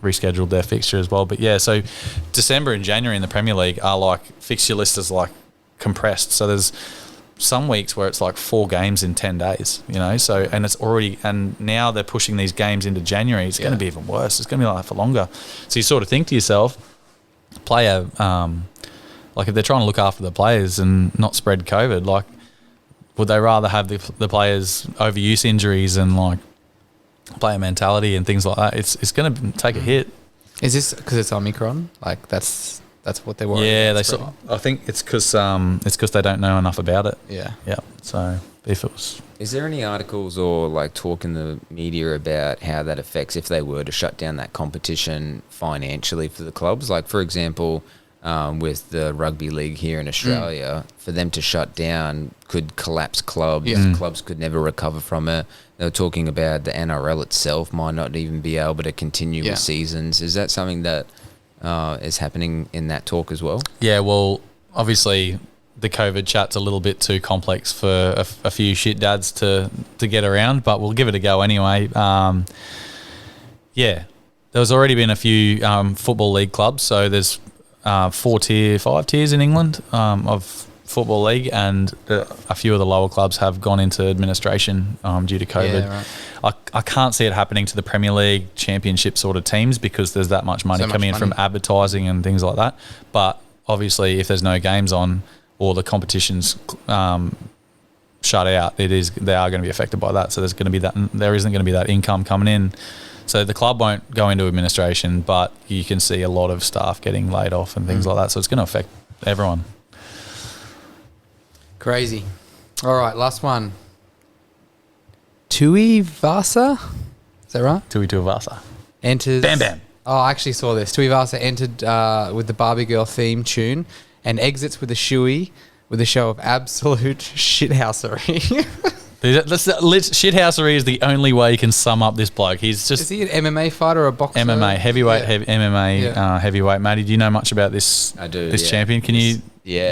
rescheduled their fixture as well. But yeah, so December and January in the Premier League are like fixture list is like compressed. So there's some weeks where it's like 4 games in 10 days, so, and now they're pushing these games into January. It's going to be even worse. It's going to be like that for longer. So you sort of think to yourself, player, like if they're trying to look after the players and not spread COVID, like would they rather have the players overuse injuries and like player mentality and things like that? It's going to take a hit. Is this because it's Omicron? Like that's what they were. Yeah, I think it's because they don't know enough about it. Yeah. So if it was, is there any articles or like talk in the media about how that affects if they were to shut down that competition financially for the clubs? Like for example, with the rugby league here in Australia, for them to shut down could collapse clubs. Yeah. Clubs could never recover from it. They were talking about the NRL itself might not even be able to continue with seasons. Is that something that is happening in that talk as well? Yeah, well, obviously the COVID chat's a little bit too complex for a few shit dads to get around, but we'll give it a go anyway. There's already been a few football league clubs, so there's 5 tiers in England of football league, and a few of the lower clubs have gone into administration due to COVID. Yeah, right. I can't see it happening to the Premier League Championship sort of teams because there's that much money coming in from advertising and things like that. But obviously, if there's no games on or the competition's shut out, they are going to be affected by that. So there isn't going to be that income coming in. So the club won't go into administration, but you can see a lot of staff getting laid off and things like that. So it's going to affect everyone. Crazy. All right, last one. Tuivasa? Is that right? Tuivasa. Enters. Bam Bam. Oh, I actually saw this. Tuivasa entered with the Barbie Girl theme tune and exits with a shoey with a show of absolute shithousery. Shithousery is the only way you can sum up this bloke. He's just... Is he an MMA fighter or a boxer? MMA, heavyweight, heavyweight. Matty, do you know much about this? I do. This champion? Can you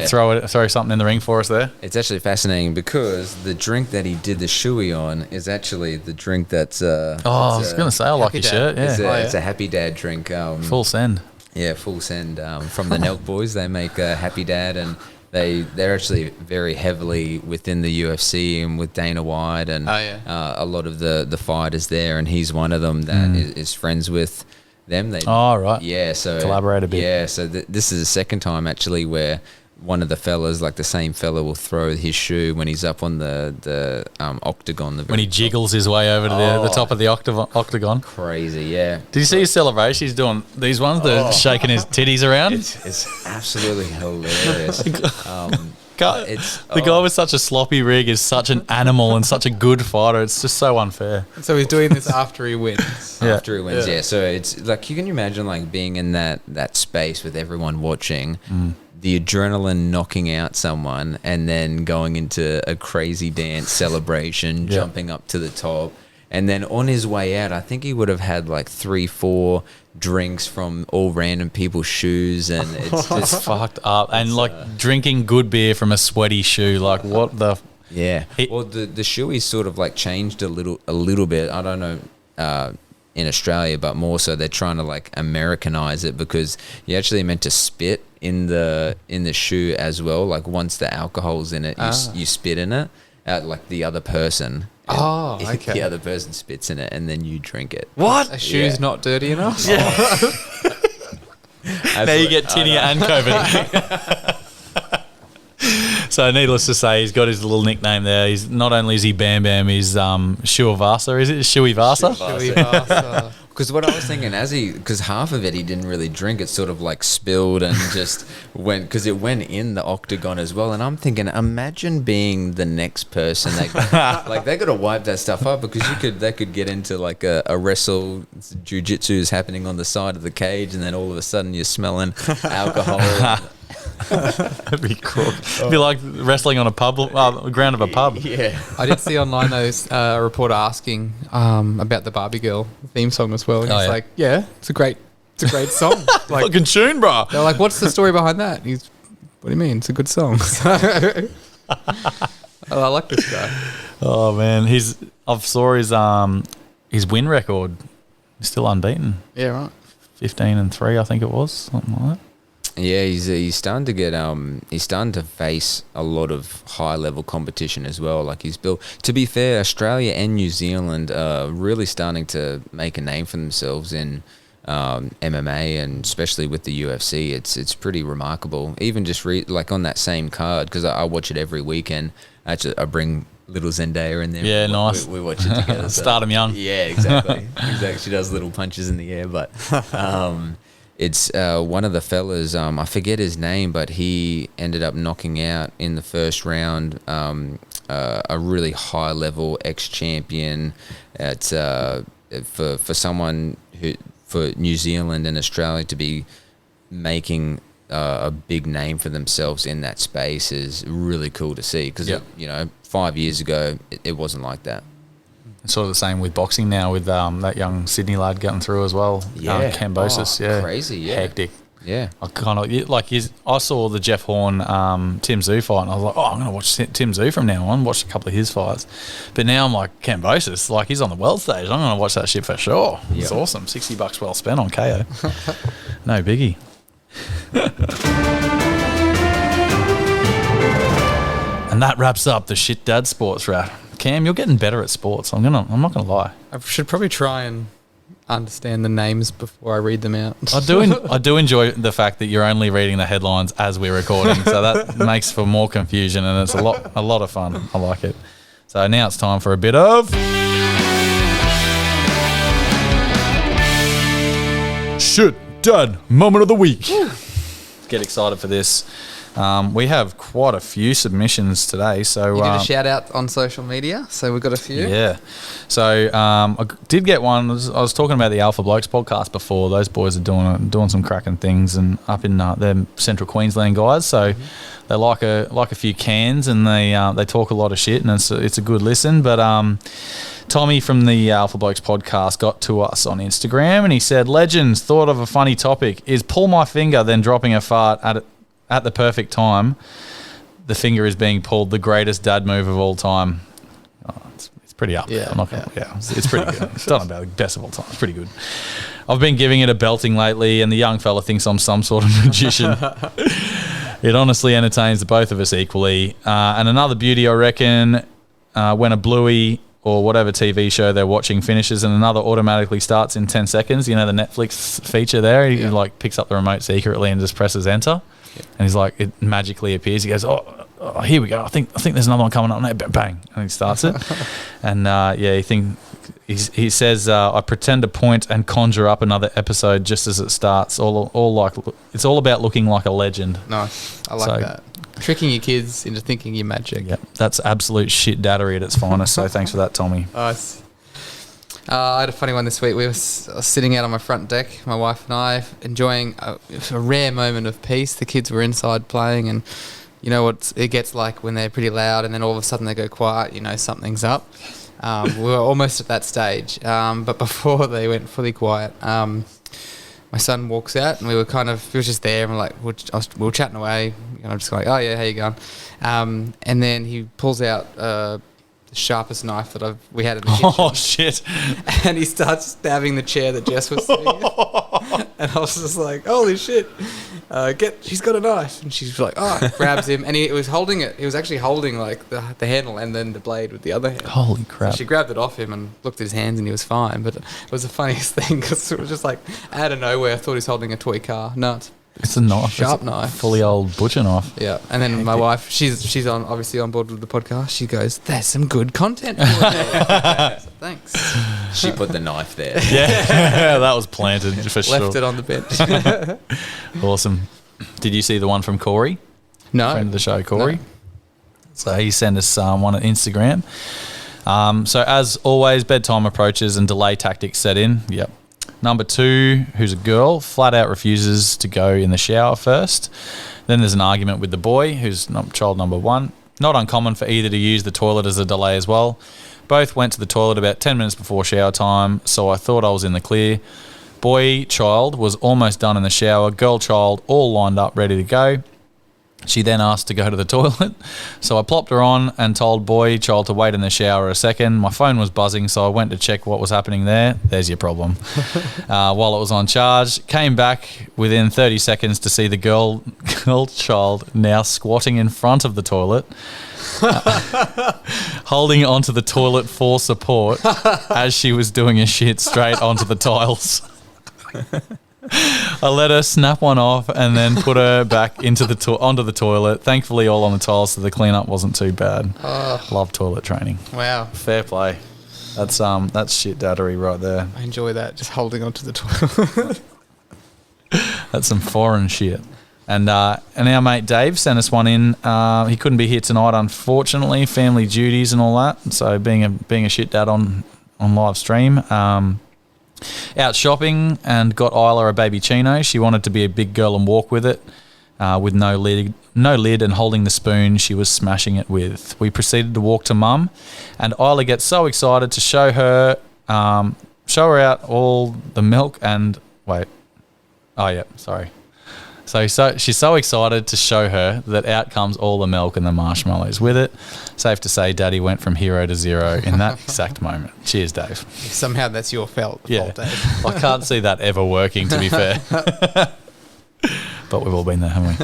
throw something in the ring for us there? It's actually fascinating because the drink that he did the shoey on is actually the drink that's... I was going to say, I like your shirt. Yeah. It's a Happy Dad drink. Full send. Yeah, full send. From the Nelk Boys, they make Happy Dad, and they're actually very heavily within the UFC and with Dana White and a lot of the fighters there, and he's one of them that is friends with them. Right. Yeah, so collaborate a bit. Yeah, so this is the second time actually where one of the fellas, like the same fella, will throw his shoe when he's up on the octagon. When he jiggles his way over to the top of the octagon. Crazy, yeah. Did you see his celebration? He's doing these ones, shaking his titties around. It's absolutely hilarious. The guy with such a sloppy rig is such an animal and such a good fighter. It's just so unfair. So he's doing this after he wins. After he wins, yeah. So it's like, you can imagine like being in that space with everyone watching. The adrenaline knocking out someone and then going into a crazy dance celebration, jumping up to the top. And then on his way out, I think he would have had like 3-4 drinks from all random people's shoes, and it's just fucked up. And like drinking good beer from a sweaty shoe, like what the... Yeah. Well, the shoey's sort of like changed a little bit. I don't know in Australia, but more so they're trying to like Americanize it, because you actually meant to spit in the shoe as well. Like once the alcohol's in it, you spit in it at like the other person. Okay. The other person spits in it and then you drink it. What? A shoe's not dirty enough? Yeah. Now you get tinea and COVID. So needless to say, he's got his little nickname there. He's not only is he Bam Bam, he's Shuavasa, is it? Shuivasa? Because what I was thinking, because half of it he didn't really drink, it sort of like spilled and just went, because it went in the octagon as well. And I'm thinking, imagine being the next person. They got to wipe that stuff up, because they could get into like a wrestle, jiu-jitsu is happening on the side of the cage, and then all of a sudden you're smelling alcohol. That'd be cool. It'd be like wrestling on a ground of a pub. Yeah. I did see online a reporter asking about the Barbie Girl theme song as well. And he's like, it's a great song. Like, fucking tune, bro. They're like, what's the story behind that? What do you mean? It's a good song. I like this guy. Oh man, I saw his win record. He's still unbeaten. Yeah, right. 15-3, I think it was, something like that. Yeah, he's starting to get he's starting to face a lot of high level competition as well. Like he's built. To be fair, Australia and New Zealand are really starting to make a name for themselves in MMA, and especially with the UFC. It's pretty remarkable. Even just like on that same card, because I watch it every weekend. I bring little Zendaya in there. Yeah, nice. We watch it together. Start him young. Yeah, exactly. She does little punches in the air, but. It's one of the fellas, I forget his name, but he ended up knocking out in the first round a really high-level ex-champion. For someone for New Zealand and Australia to be making a big name for themselves in that space is really cool to see, because 5 years ago it wasn't like that. Sort of the same with boxing now, with that young Sydney lad getting through as well. Yeah, Cambosis. Crazy. Yeah, hectic. Yeah, I kind of like I saw the Jeff Horn Tim Tszyu fight, and I was like, I'm going to watch Tim Tszyu from now on. Watch a couple of his fights, but now I'm like, Cambosis, like he's on the world stage. I'm going to watch that shit for sure. Yep. It's awesome. $60 well spent on KO. No biggie. And that wraps up the Shit Dad Sports Wrap. Cam, you're getting better at sports. I'm not gonna lie. I should probably try and understand the names before I read them out. I do enjoy the fact that you're only reading the headlines as we're recording, so that makes for more confusion, and it's a lot of fun. I like it. So now it's time for a bit of Shit Dad Moment of the Week. Get excited for this. We have quite a few submissions today. So you did a shout out on social media, so we've got a few. Yeah. So I did get one. I was talking about the Alpha Blokes podcast before. Those boys are doing some cracking things, and up in they're Central Queensland guys. So they like a few cans, and they talk a lot of shit, and it's a good listen. But Tommy from the Alpha Blokes podcast got to us on Instagram, and he said, "Legends, thought of a funny topic. Is pull my finger then dropping a fart at the perfect time? The finger is being pulled the greatest dad move of all time." Oh, it's pretty up there. I'm not gonna, it's pretty good. It's done about the best of all time. It's pretty good. I've been giving it a belting lately, and the young fella thinks I'm some sort of magician. It honestly entertains the both of us equally. And another beauty, I reckon, when a bluey or whatever TV show they're watching finishes and another automatically starts in 10 seconds. You know, the Netflix feature there? He like picks up the remote secretly and just presses enter. Yeah. And he's like, it magically appears. He goes, oh, here we go. I think there's another one coming up now. Bang. And he starts it. And he says, I pretend to point and conjure up another episode just as it starts. It's all about looking like a legend. Nice. I like that. Tricking your kids into thinking you're magic. Yeah, that's absolute shit daddery at its finest. So thanks for that, Tommy. Nice. I had a funny one this week. I was sitting out on my front deck, my wife and I, enjoying a rare moment of peace. The kids were inside playing, and you know what it gets like when they're pretty loud and then all of a sudden they go quiet, you know something's up. We were almost at that stage, but before they went fully quiet, my son walks out, and we were just there, and we were chatting away, and I'm just like, oh yeah, how you going? And then he pulls out the sharpest knife that we had in the kitchen. Oh shit! And he starts stabbing the chair that Jess was sitting in. And I was just like, holy shit! She's got a knife, and she's like, grabs him, and he was holding it. He was actually holding like the handle and then the blade with the other hand. Holy crap! So she grabbed it off him and looked at his hands, and he was fine. But it was the funniest thing because it was just like out of nowhere. I thought he was holding a toy car. No, it's a knife, sharp knife, fully old butcher knife. Yeah, and then my wife, she's obviously on board with the podcast. She goes, "There's some good content for it." So, thanks. She put the knife there. Yeah, that was planted for sure. Left it on the bench. Awesome. Did you see the one from Corey? No. Friend of the show, Corey. No. So he sent us one on Instagram. So as always, bedtime approaches and delay tactics set in. Yep. Number 2, who's a girl, flat out refuses to go in the shower first. Then there's an argument with the boy, who's child number 1. Not uncommon for either to use the toilet as a delay as well. Both went to the toilet about 10 minutes before shower time, so I thought I was in the clear. Boy child was almost done in the shower. Girl child all lined up, ready to go. She then asked to go to the toilet, so I plopped her on and told boy child to wait in the shower a second. My phone was buzzing, so I went to check what was happening there. There's your problem. While it was on charge, came back within 30 seconds to see the girl child now squatting in front of the toilet, holding onto the toilet for support as she was doing a shit straight onto the tiles. I let her snap one off and then put her back onto the toilet. Thankfully, all on the tiles, so the cleanup wasn't too bad. Love toilet training. Wow, fair play. That's shit daddery right there. I enjoy that, just holding onto the toilet. That's some foreign shit. And our mate Dave sent us one in. He couldn't be here tonight, unfortunately. Family duties and all that. So being a shit dad on live stream. Out shopping and got Isla a baby chino. She wanted to be a big girl and walk with it, with no lid and holding the spoon she was smashing it with. We proceeded to walk to Mum, and Isla gets so excited to show her out all the milk and wait. Oh yeah, sorry. So she's so excited to show her that out comes all the milk and the marshmallows with it. Safe to say, Daddy went from hero to zero in that exact moment. Cheers, Dave. Somehow that's your fault, Dave. I can't see that ever working, to be fair. But we've all been there, haven't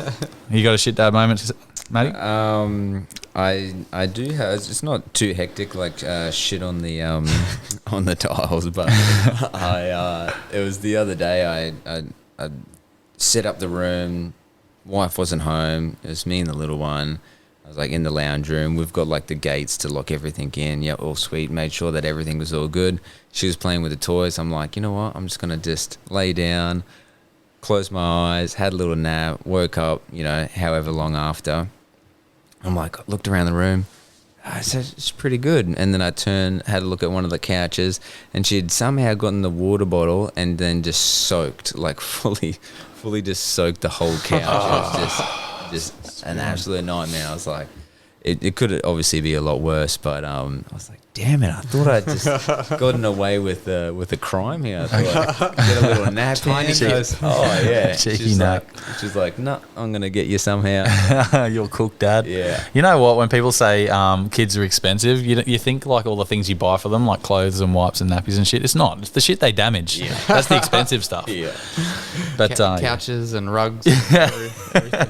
we? You got a shit dad moment, Matty? I do have. It's not too hectic like shit on the on the tiles, but it was the other day. I set up the room. Wife wasn't home. It was me and the little one. I was like in the lounge room. We've got like the gates to lock everything in. Yeah, all sweet. Made sure that everything was all good. She was playing with the toys. I'm like, you know what? I'm just gonna lay down, closed my eyes, had a little nap, woke up, however long after. I'm like, looked around the room. I said, it's pretty good. And then I had a look at one of the couches, and she'd somehow gotten the water bottle and then just soaked, like fully just soaked the whole couch. It was just an absolute nightmare. I was like, it could obviously be a lot worse, but I was like, damn it, I thought I'd just gotten away with a crime here. I thought I'd get a little nap in. She goes, oh yeah. Cheeky nap. She's like, no, I'm going to get you somehow. You'll cook, Dad. Yeah. You know what? When people say kids are expensive, you think like all the things you buy for them, like clothes and wipes and nappies and shit. It's not. It's the shit they damage. Yeah. That's the expensive stuff. Yeah. But couches and rugs.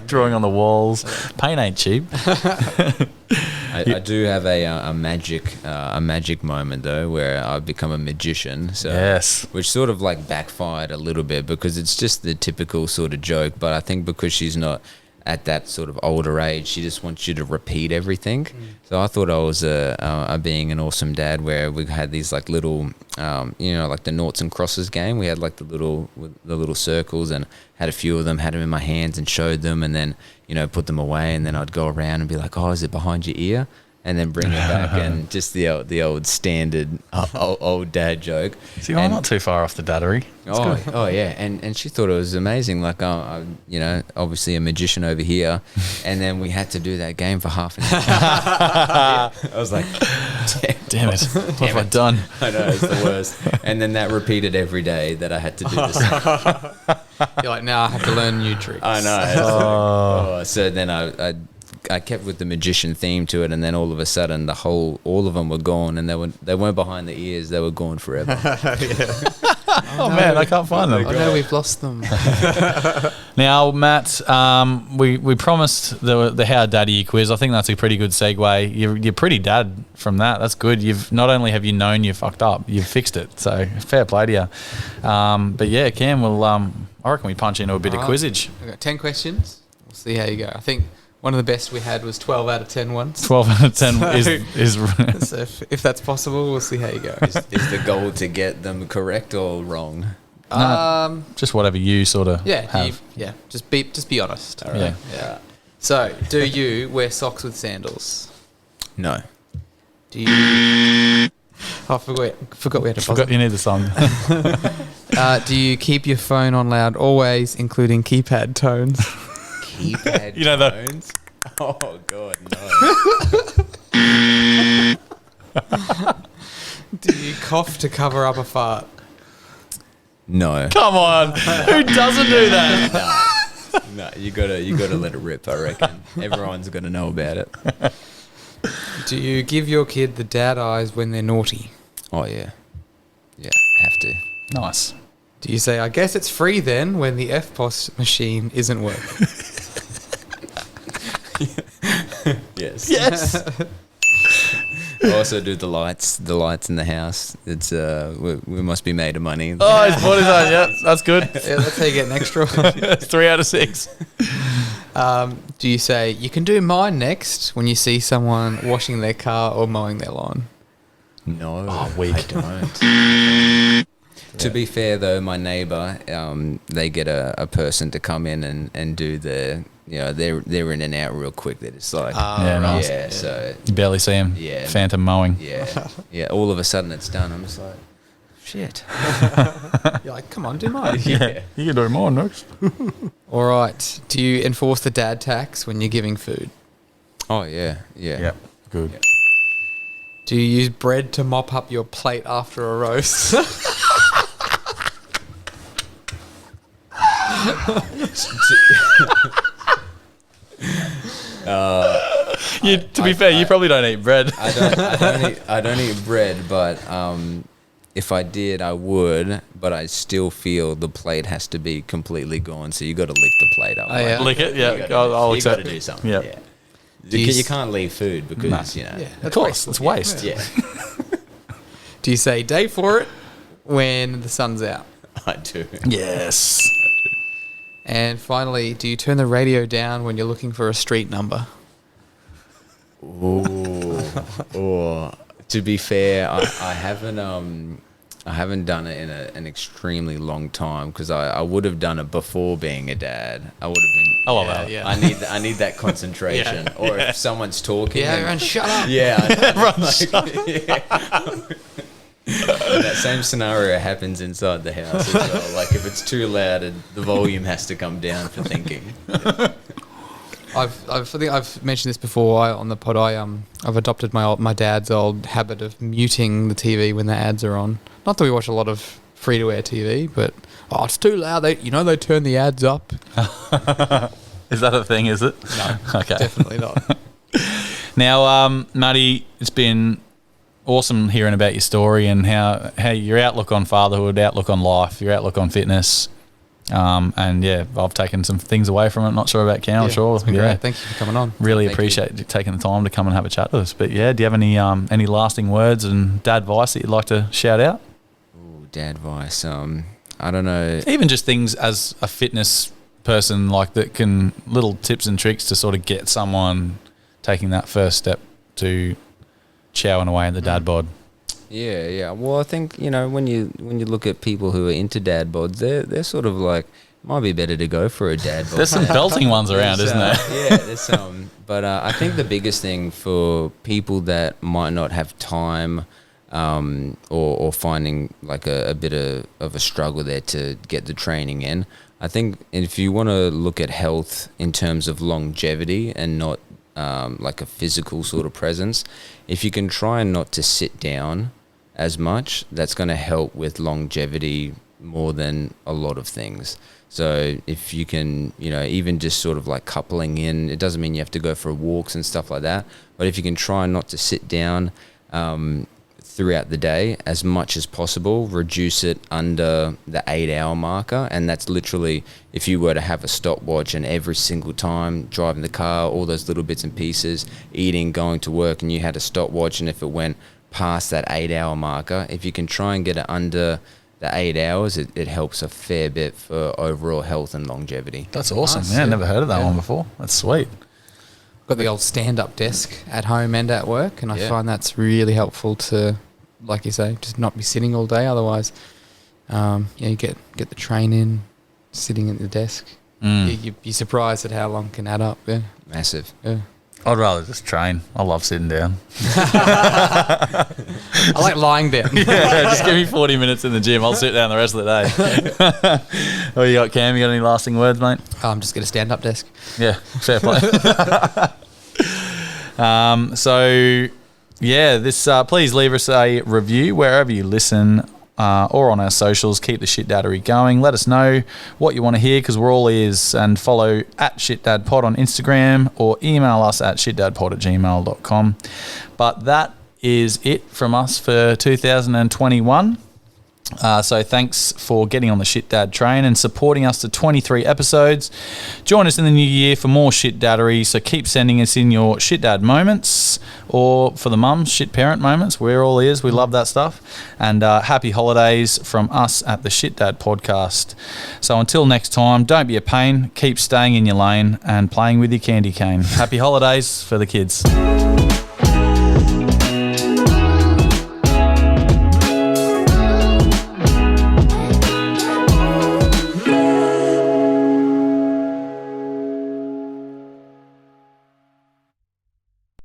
Drawing on the walls. Paint ain't cheap. I do have a magic moment though, where I've become a magician. So yes, which sort of like backfired a little bit because it's just the typical sort of joke. But I think because she's not at that sort of older age, she just wants you to repeat everything. So I thought I was being an awesome dad, where we had these like little, like the noughts and crosses game. We had like the little circles, and had a few of them, had them in my hands and showed them, and then put them away, and then I'd go around and be like, oh, is it behind your ear? And then bring it back, and just the old standard old dad joke. See, I'm not too far off the daddery. Oh yeah, and she thought it was amazing. Like, obviously a magician over here, and then we had to do that game for half an hour. I was like, damn it, what have I done? I know, it's the worst. And then that repeated every day that I had to do this. You're like, now I have to learn new tricks. I know. So then I kept with the magician theme to it, and then all of a sudden all of them were gone, and they weren't behind the ears, they were gone forever. Oh man, I can't find them. Oh no, we've lost them. Now, Matt, we promised the How Daddy You quiz. I think that's a pretty good segue. You're pretty dad from that. That's good. You've not only have you known you fucked up, you've fixed it. So fair play to you. But yeah, Cam, I reckon we punch into a bit of quizzage. I've got 10 questions. We'll see how you go. I think one of the best we had was 12 out of 10 once. 12 out of 10 is so if that's possible, we'll see how you go. Is the goal to get them correct or wrong? No, just whatever you sort of have. Just be honest. All right. Yeah. So, do you wear socks with sandals? No. Do you... Oh, I forgot we had to pause. Forgot you need the song. Do you keep your phone on loud always, including keypad tones? Keypad tones? Oh, God, no. Do you cough to cover up a fart? No. Come on. Who doesn't do that? No, you gotta let it rip, I reckon. Everyone's gonna know about it. Do you give your kid the dad eyes when they're naughty? Oh, yeah. Yeah, have to. Nice. Do you say, I guess it's free then, when the FPOS machine isn't working? Yes. Yes. I also do the lights in the house. It's we must be made of money. Oh, he's bought his own. Yep, that's good. Yeah, that's how you get an extra. It's 3 out of 6. Do you say, you can do mine next when you see someone washing their car or mowing their lawn? No, weak. I don't. To be fair, though, my neighbour, they get a person to come in and do the, they're in and out real quick. They're just like, nice. Yeah, so You barely see him. Yeah. Phantom mowing. Yeah. All of a sudden it's done. I'm just like, shit. You're like, come on, do mine. Yeah. You can do more next. All right. Do you enforce the dad tax when you're giving food? Oh, yeah. Yep. Good. Yeah. Do you use bread to mop up your plate after a roast? To be fair, you probably don't eat bread. I don't eat bread, but if I did, I would. But I still feel the plate has to be completely gone. So you got to lick the plate up. Oh, yeah. Lick it? Yeah. I'll accept You got to do something. Yep. Yeah. You can't leave food because, Of course, it's waste. Yeah. Do you say day for it when the sun's out? I do. Yes. And finally, do you turn the radio down when you're looking for a street number? Oh, to be fair, I haven't I haven't done it in an extremely long time because I would have done it before being a dad. I would have been. I love that. Yeah. I need that concentration. Yeah. Or if someone's talking. Yeah, everyone shut up. Yeah. Everyone shut up. And that same scenario happens inside the house as well. Like if it's too loud, the volume has to come down for thinking. I think I've mentioned this before on the pod. I've adopted my dad's old habit of muting the TV when the ads are on. Not that we watch a lot of free to air TV, but it's too loud. They turn the ads up. Is that a thing? Is it? No, okay, definitely not. Now, Matty, it's been awesome hearing about your story and how your outlook on fatherhood, outlook on life, your outlook on fitness. And yeah, I've taken some things away from it. Not sure about Cam. I'm sure. It's been great. Thank you for coming on. Really appreciate you taking the time to come and have a chat with us. But yeah, do you have any lasting words and dad advice that you'd like to shout out? Ooh, dad advice. I don't know. Even just things as a fitness person, like that can little tips and tricks to sort of get someone taking that first step to chowing away at the dad bod. Yeah. Well, I think when you look at people who are into dad bods, they're sort of like, might be better to go for a dad bod. There's some belting ones around, isn't there? Yeah, there's some. But I think the biggest thing for people that might not have time, or finding like a bit of a struggle there to get the training in, I think if you want to look at health in terms of longevity and not like a physical sort of presence, if you can try not to sit down as much, that's going to help with longevity more than a lot of things. So if you can, even just sort of like coupling in, it doesn't mean you have to go for walks and stuff like that, but if you can try not to sit down throughout the day as much as possible, reduce it under the 8-hour marker. And that's literally if you were to have a stopwatch and every single time driving the car, all those little bits and pieces, eating, going to work, and you had a stopwatch, and if it went past that 8-hour marker, if you can try and get it under the 8 hours, it helps a fair bit for overall health and longevity. That's awesome. Nice. Yeah, never heard of that one before. That's sweet. Got the old stand-up desk at home and at work, and I find that's really helpful to, like you say, just not be sitting all day. Otherwise, you get the train in, sitting at the desk. You'd be surprised at how long can add up. Yeah, massive. Yeah. I'd rather just train. I love sitting down. I like lying down. Yeah, just give me 40 minutes in the gym. I'll sit down the rest of the day. What you got, Cam? You got any lasting words, mate? I'm just get a stand-up desk. Yeah, fair play. Please leave us a review wherever you listen, or on our socials. Keep the shit daddery going. Let us know what you want to hear, because we're all ears. And follow @shitdadpod on Instagram, or email us at shitdadpod@gmail.com. But that is it from us for 2021. So thanks for getting on the Shit Dad train and supporting us to 23 episodes. Join us in the new year for more shit daddery. So keep sending us in your shit dad moments, or for the mums, shit parent moments. We're all ears. We love that stuff. And happy holidays from us at the Shit Dad podcast. So until next time, don't be a pain. Keep staying in your lane and playing with your candy cane. Happy holidays for the kids.